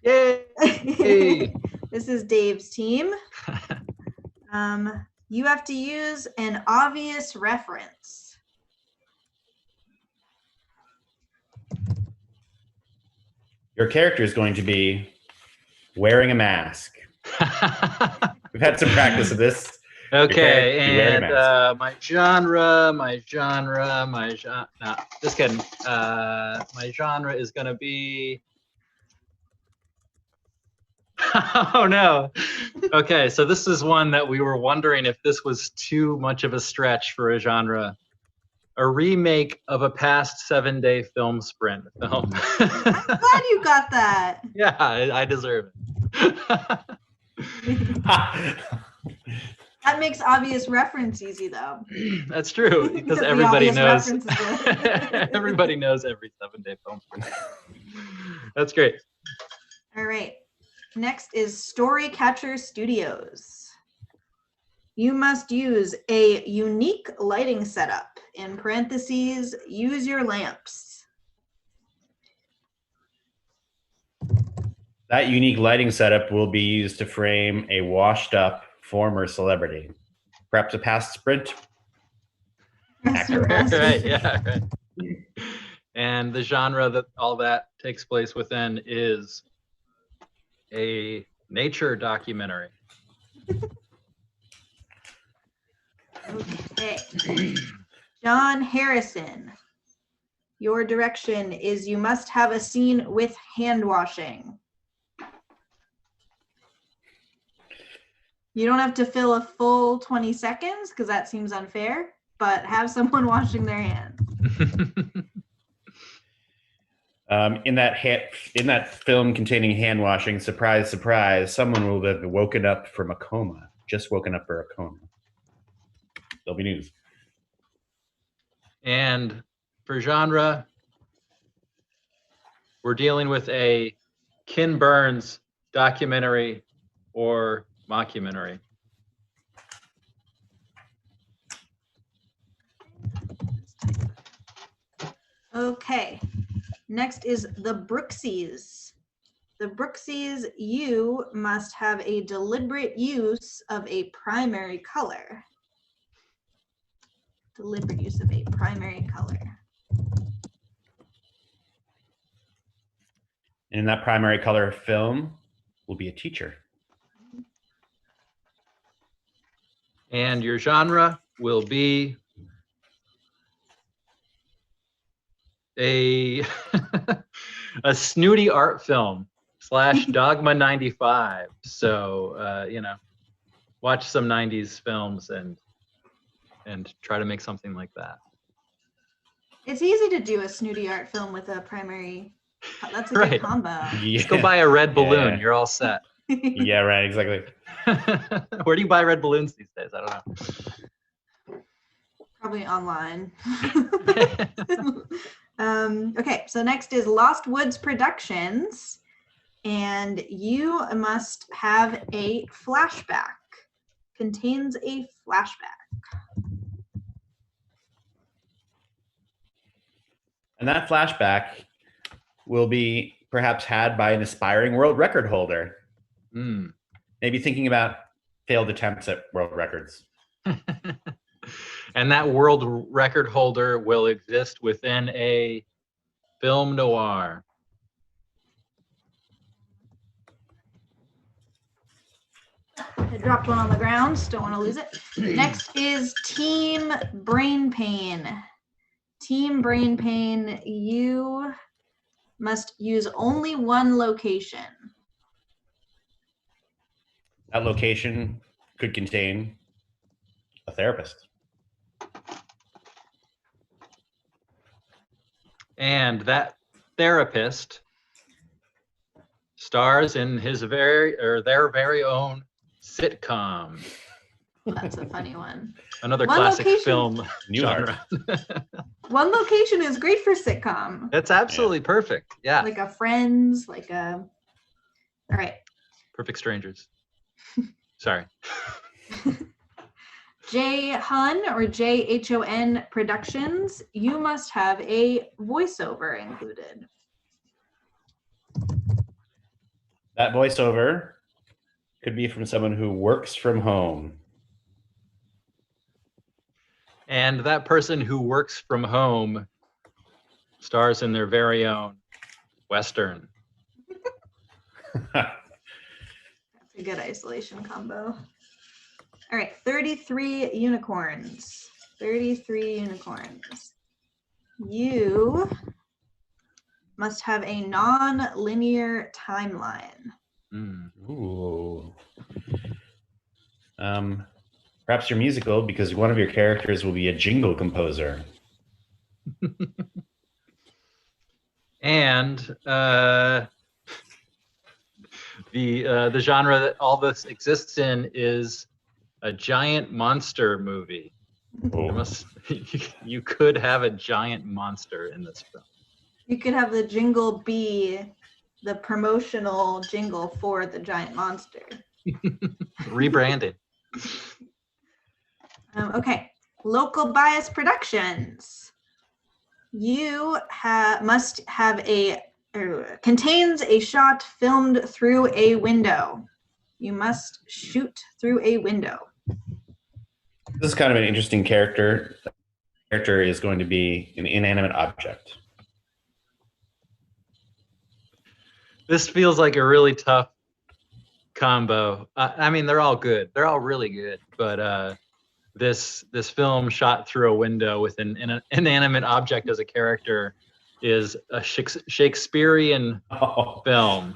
Yay! This is Dave's team. You have to use an obvious reference. Your character is going to be wearing a mask. We've had some practice of this. Okay, and my genre, no, just kidding. My genre is gonna be. Oh no. Okay, so this is one that we were wondering if this was too much of a stretch for a genre. A remake of a past 7-day film sprint film. I'm glad you got that. Yeah, I deserve it. That makes obvious reference easy though. That's true, because The everybody obvious knows. references. Everybody knows every 7-day film sprint. That's great. All right. Next is Storycatcher Studios. You must use a unique lighting setup. In parentheses, use your lamps. That unique lighting setup will be used to frame a washed up former celebrity, perhaps a past sprint actor. Right, yeah, right. And the genre that all that takes place within is a nature documentary. Okay. John Harrison, your direction is you must have a scene with hand washing. You don't have to fill a full 20 seconds because that seems unfair, but have someone washing their hands. In that film containing hand washing, surprise, surprise, someone will have woken up from a coma, just woken up for a coma. There'll be news. And for genre, we're dealing with a Ken Burns documentary or mockumentary. Okay. Next is the Brooksies. The Brooksies, you must have a deliberate use of a primary color. Deliberate use of a primary color. And in that primary color film will be a teacher. And your genre will be a a snooty art film / Dogma 95. So watch some 90s films and try to make something like that. It's easy to do a snooty art film with a primary. That's a Right. good combo. Yeah. Just go buy a red balloon. Yeah. You're all set. Yeah, right, exactly. Where do you buy red balloons these days? I don't know. Probably online. Okay, so next is Lost Woods Productions, and you must have a flashback. Contains a flashback. And that flashback will be perhaps had by an aspiring world record holder. Maybe thinking about failed attempts at world records. And that world record holder will exist within a film noir. I dropped one on the ground, don't want to lose it. Next is Team Brain Pain. Team Brain Pain, you must use only one location. That location could contain a therapist. And that therapist stars in their very own sitcom. That's a funny one. Another One classic location. film New genre. One location is great for sitcom. That's absolutely perfect. Yeah. Like a Friends, like a. All right. Perfect Strangers. Sorry. J Hun or JHON Productions, you must have a voiceover included. That voiceover could be from someone who works from home. And that person who works from home stars in their very own Western. That's a good isolation combo. All right, 33 unicorns. 33 unicorns. You must have a non-linear timeline. Ooh. Perhaps you're musical because one of your characters will be a jingle composer. And the genre that all this exists in is a giant monster movie. You could have a giant monster in this film. You could have the jingle be the promotional jingle for the giant monster. Rebranded. Okay, Local Bias Productions. You must have contains a shot filmed through a window. You must shoot through a window. This is kind of an interesting character. The character is going to be an inanimate object. This feels like a really tough combo. I mean, they're all good. They're all really good. But this film shot through a window with an inanimate object as a character is a Shakespearean film.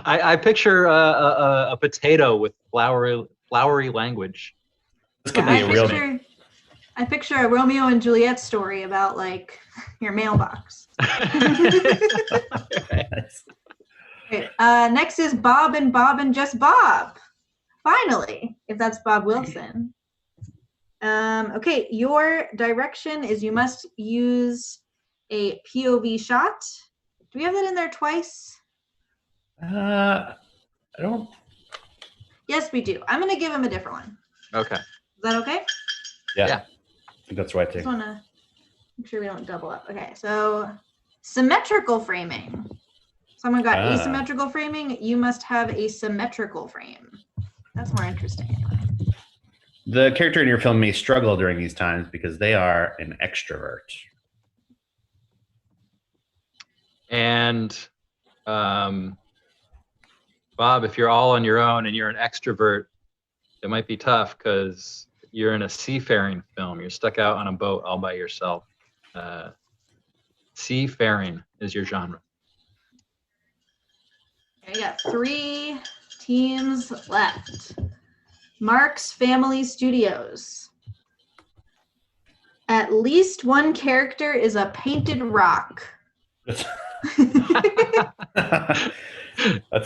I picture a potato with flowery language. This could be a real. I picture a Romeo and Juliet story about like your mailbox. Okay, next is Bob and Just Bob. Finally, if that's Bob Wilson. Okay, your direction is you must use a POV shot. Do we have that in there twice? I don't. Yes, we do. I'm going to give him a different one. Okay. Is that okay? Yeah. I think that's right, too. Just want to make sure we don't double up. Okay, so symmetrical framing. Someone got asymmetrical framing. You must have a symmetrical frame. That's more interesting. Anyway. The character in your film may struggle during these times because they are an extrovert. And Bob, if you're all on your own and you're an extrovert, it might be tough because you're in a seafaring film. You're stuck out on a boat all by yourself. Seafaring is your genre. Okay, we got 3 teams left. Mark's Family Studios. At least one character is a painted rock. That's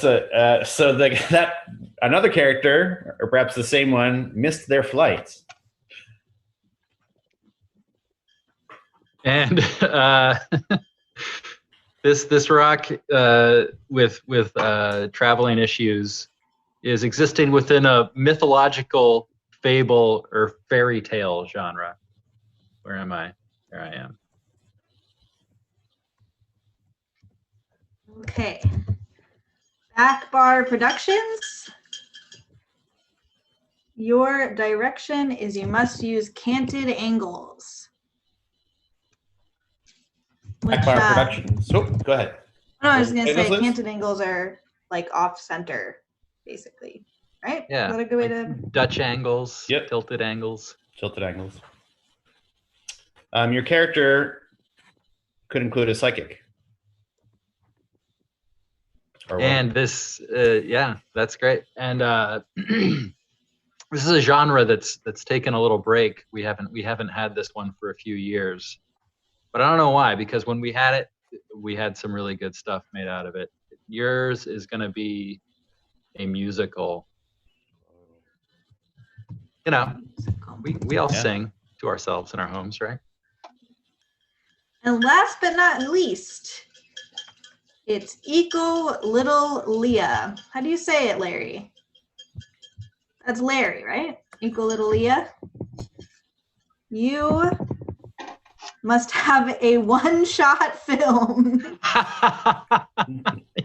so that another character, or perhaps the same one, missed their flight. And this rock with traveling issues is existing within a mythological fable or fairy tale genre. Where am I? There I am. Okay. Back Bar Productions. Your direction is you must use canted angles. Back Bar Productions. Oh, go ahead. No, I was going to say Angles, Liz? canted angles are like off center, basically. Right? Yeah. Is that a good way to? Dutch angles, Yep. tilted angles. Tilted angles. Your character could include a psychic. And this, yeah, that's great. And this is a genre that's taken a little break. We haven't had this one for a few years, but I don't know why. Because when we had it, we had some really good stuff made out of it. Yours is going to be a musical. You know, we all sing to ourselves in our homes, right? And last but not least, it's Eco Little Leah. How do you say it, Larry? That's Larry, right? Eco Little Leah. You must have a one-shot film.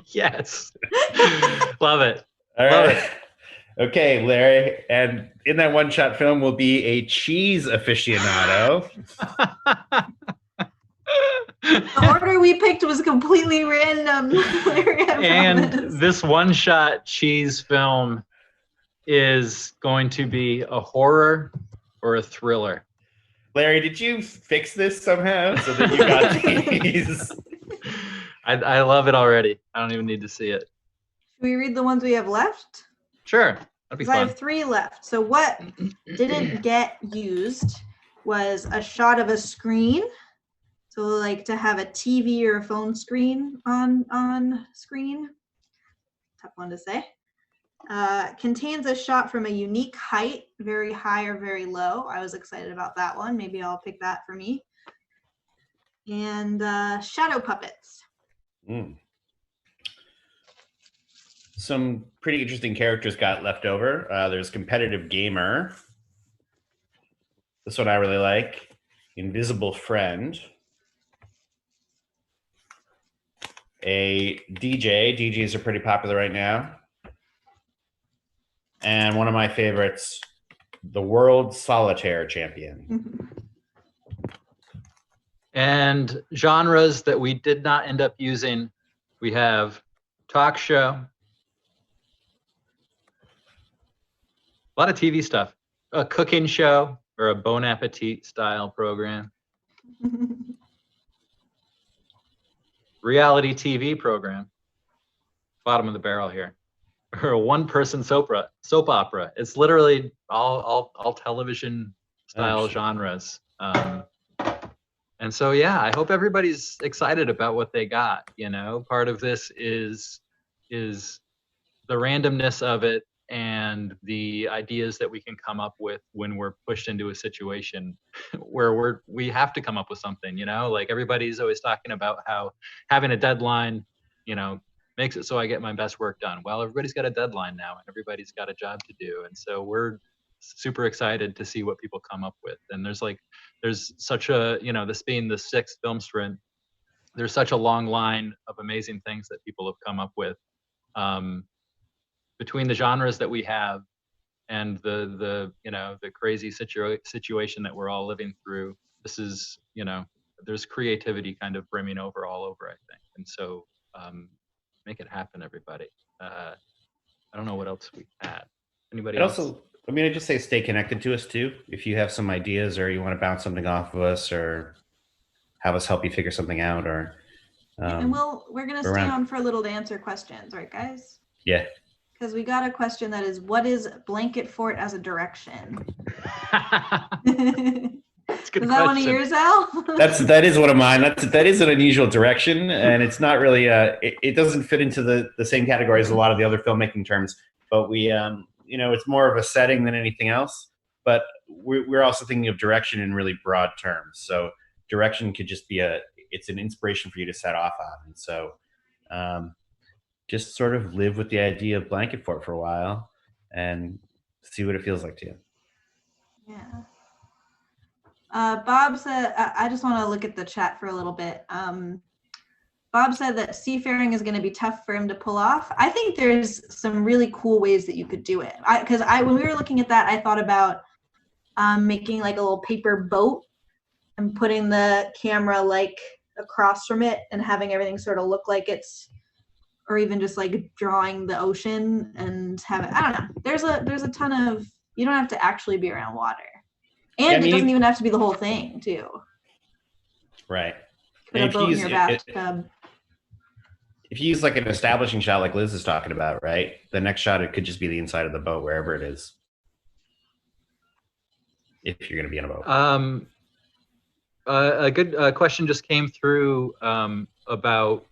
Yes. Love it. All Love right. Okay, Larry. And in that one-shot film will be a cheese aficionado. The order we picked was completely random. Larry, I And promise. this one-shot cheese film is going to be a horror or a thriller. Larry, did you fix this somehow so that you got cheese? I love it already. I don't even need to see it. Should we read the ones we have left? Sure, that'd be 'Cause I fun. have 3 left. So what didn't get used was a shot of a screen. So like to have a TV or a phone screen on screen. Tough one to say. Contains a shot from a unique height, very high or very low. I was excited about that one. Maybe I'll pick that for me. And shadow puppets. Some pretty interesting characters got left over. There's competitive gamer. This one I really like. Invisible friend. A DJ. DJs are pretty popular right now. And one of my favorites, the World Solitaire Champion. And genres that we did not end up using, we have talk show, a lot of TV stuff, a cooking show or a Bon Appetit style program, reality TV program, bottom of the barrel here, or a one-person soap opera. It's literally all television style genres. And so, yeah, I hope everybody's excited about what they got. You know, part of this is the randomness of it and the ideas that we can come up with when we're pushed into a situation where we have to come up with something. You know, like everybody's always talking about how having a deadline, you know, makes it so I get my best work done. Well, everybody's got a deadline now, and everybody's got a job to do, and so we're super excited to see what people come up with. And there's such a, you know, this being the 6th film sprint, there's such a long line of amazing things that people have come up with, between the genres that we have and the you know, the crazy situation that we're all living through. This is, you know, there's creativity kind of brimming over all over, I think. And so make it happen, everybody. I don't know what else we had. Anybody else? Also, I mean, I just say stay connected to us too. If you have some ideas or you want to bounce something off of us, or have us help you figure something out, or And we're gonna stay around. on for a little to answer questions, right, guys? Yeah. Because we got a question that is, what is blanket fort as a direction? That's a good Is that one of question. yours, Al? That is one of mine. That is an unusual direction, and it's not really it doesn't fit into the same category as a lot of the other filmmaking terms. But we it's more of a setting than anything else. But we're also thinking of direction in really broad terms. So direction could just be it's an inspiration for you to set off on, and so just sort of live with the idea of blanket fort for a while and see what it feels like to you. Yeah. Bob said, I just want to look at the chat for a little bit. Bob said that seafaring is going to be tough for him to pull off. I think there's some really cool ways that you could do it. Because when we were looking at that, I thought about making like a little paper boat and putting the camera like across from it and having everything sort of look like it's, or even just like drawing the ocean and have it. I don't know. There's a ton of, you don't have to actually be around water. And it doesn't even have to be the whole thing, too. Right. Put a boat in your bathtub. If you use like an establishing shot like Liz is talking about, right? The next shot, it could just be the inside of the boat, wherever it is. If you're going to be in a boat. A good question just came through about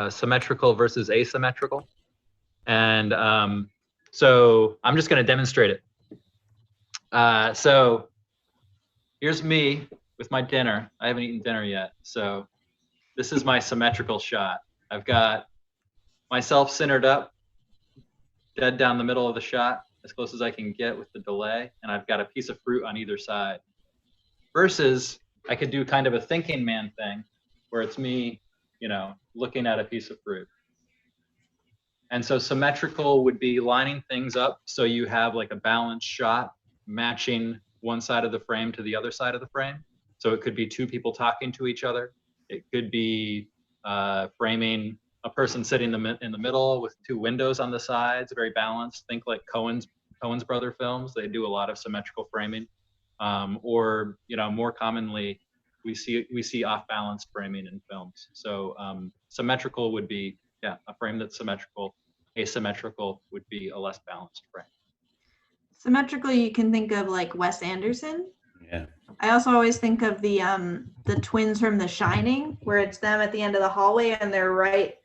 symmetrical versus asymmetrical. And so I'm just going to demonstrate it. So here's me with my dinner. I haven't eaten dinner yet. So this is my symmetrical shot. I've got myself centered up, dead down the middle of the shot, as close as I can get with the delay. And I've got a piece of fruit on either side. Versus I could do kind of a thinking man thing where it's me, looking at a piece of fruit. And so symmetrical would be lining things up so you have like a balanced shot matching one side of the frame to the other side of the frame. So it could be two people talking to each other. It could be framing a person sitting in the middle with two windows on the sides, very balanced. Think like Coen's brother films. They do a lot of symmetrical framing. Or more commonly, we see off-balance framing in films. So symmetrical would be a frame that's symmetrical. Asymmetrical would be a less balanced frame. Symmetrical, you can think of like Wes Anderson. Yeah. I also always think of the twins from The Shining, where it's them at the end of the hallway and they're right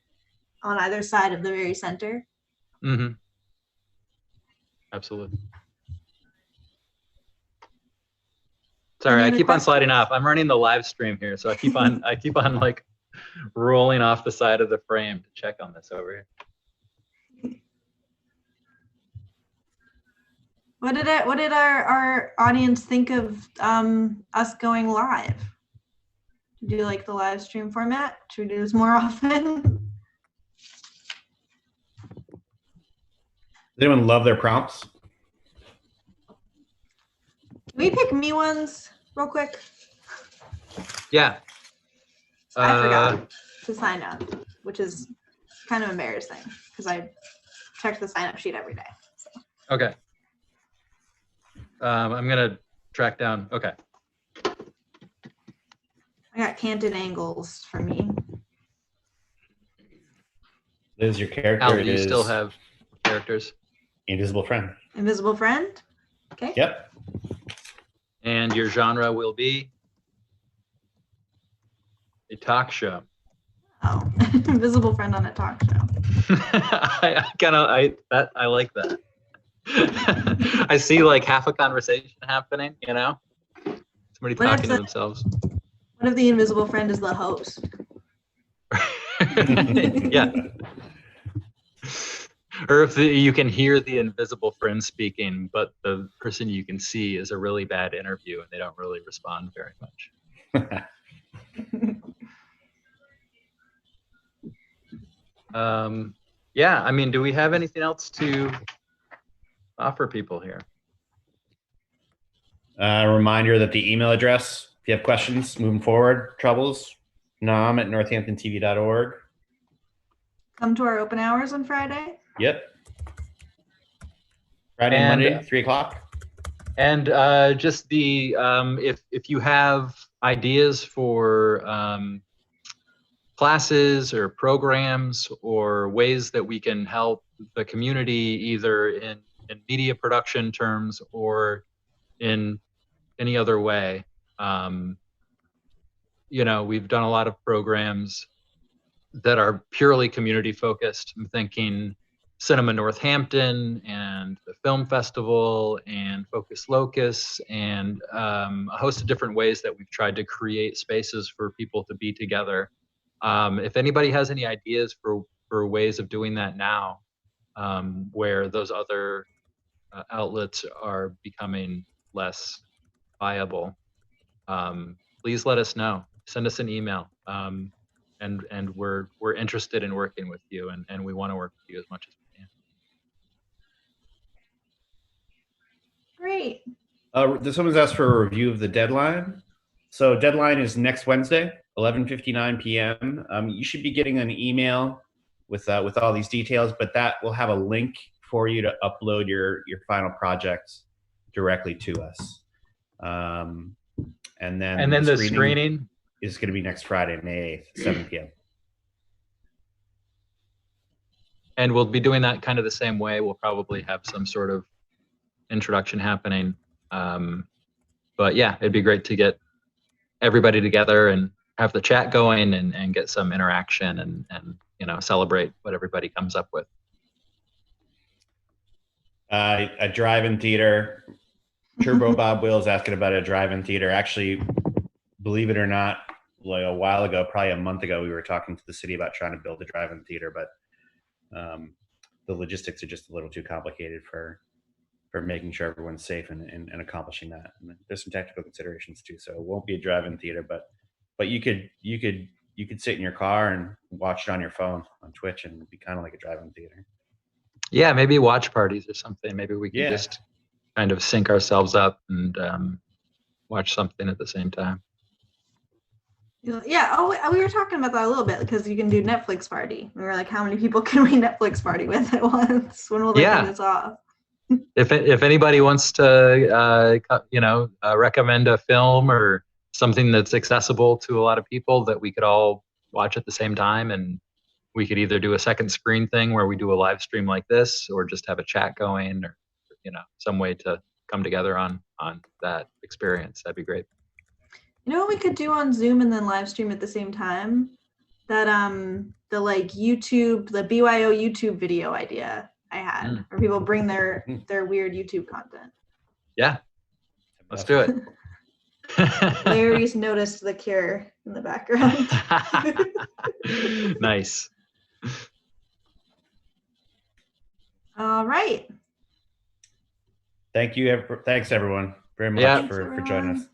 on either side of the very center. Mm-hmm. Absolutely. Sorry, I keep on sliding off. I'm running the live stream here, so I keep on like rolling off the side of the frame to check on this over here. What did our audience think of us going live? Do you like the live stream format? Should we do this more often? Does anyone love their prompts? Can we pick me ones real quick? Yeah. I forgot to sign up, which is kind of embarrassing because I check the sign up sheet every day. So. Okay. I'm gonna track down. Okay. I got canted angles for me. Liz, your character Al, do you is still have characters? Invisible Friend. Invisible Friend? Okay. Yep. And your genre will be a talk show. Oh, Invisible Friend on a talk show. I like that. I see like half a conversation happening, somebody talking to themselves. What if the invisible friend is the host? Yeah. Or if you can hear the invisible friend speaking, but the person you can see is a really bad interview and they don't really respond very much. Yeah, I mean, do we have anything else to offer people here? Reminder that the email address, if you have questions moving forward, troubles, nom@northamptontv.org. Come to our open hours on Friday. Yep. Friday and Monday, 3 o'clock. And just the if you have ideas for classes or programs or ways that we can help the community either in media production terms or in any other way. We've done a lot of programs that are purely community focused. I'm thinking Cinema Northampton and the Film Festival and Focus Locus and a host of different ways that we've tried to create spaces for people to be together. If anybody has any ideas for ways of doing that now, where those other outlets are becoming less viable, please let us know. Send us an email. And we're interested in working with you, and we want to work with you as much as we can. Great. Someone's asked for a review of the deadline. So deadline is next Wednesday, 11:59 p.m. You should be getting an email with all these details, but that will have a link for you to upload your final project directly to us. And then the screening is going to be next Friday, May 8th, 7 p.m. And we'll be doing that kind of the same way. We'll probably have some sort of introduction happening. But yeah, it'd be great to get everybody together and have the chat going and get some interaction and celebrate what everybody comes up with. A drive-in theater. Turbo Bob Will's asking about a drive-in theater. Actually, believe it or not, like a while ago, probably a month ago, we were talking to the city about trying to build a drive-in theater, but the logistics are just a little too complicated for making sure everyone's safe and accomplishing that. And there's some technical considerations too, so it won't be a drive-in theater, but you could sit in your car and watch it on your phone on Twitch, and it'd be kind of like a drive-in theater. Yeah, maybe watch parties or something. Maybe we can just kind of sync ourselves up and watch something at the same time. Yeah. Oh, we were talking about that a little bit because you can do Netflix party. We were like, how many people can we Netflix party with at once? When will they turn this off? If anybody wants to, recommend a film or something that's accessible to a lot of people that we could all watch at the same time, and we could either do a second screen thing where we do a live stream like this, or just have a chat going, or some way to come together on that experience. That'd be great. You know what we could do on Zoom and then live stream at the same time? That the YouTube, the BYO YouTube video idea I had, where people bring their weird YouTube content. Yeah, let's do it. Larry's noticed the Cure in the background. Nice. All right. Thank you. Thanks everyone very much for joining us.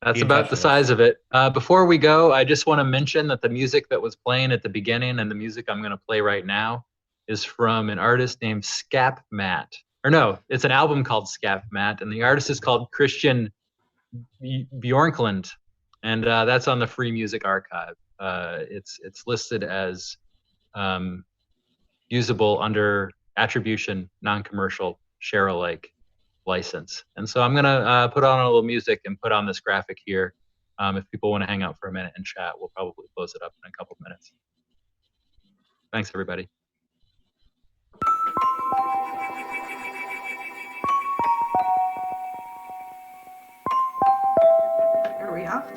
That's about the size of it. Before we go, I just want to mention that the music that was playing at the beginning and the music I'm going to play right now is from an artist named Scap Matt. Or no, it's an album called Scap Matt, and the artist is called Christian Bjorklund, and that's on the Free Music Archive. It's listed as usable under attribution, non-commercial, share-alike license. And so I'm gonna put on a little music and put on this graphic here. If people want to hang out for a minute and chat, we'll probably close it up in a couple of minutes. Thanks, everybody. Are we off?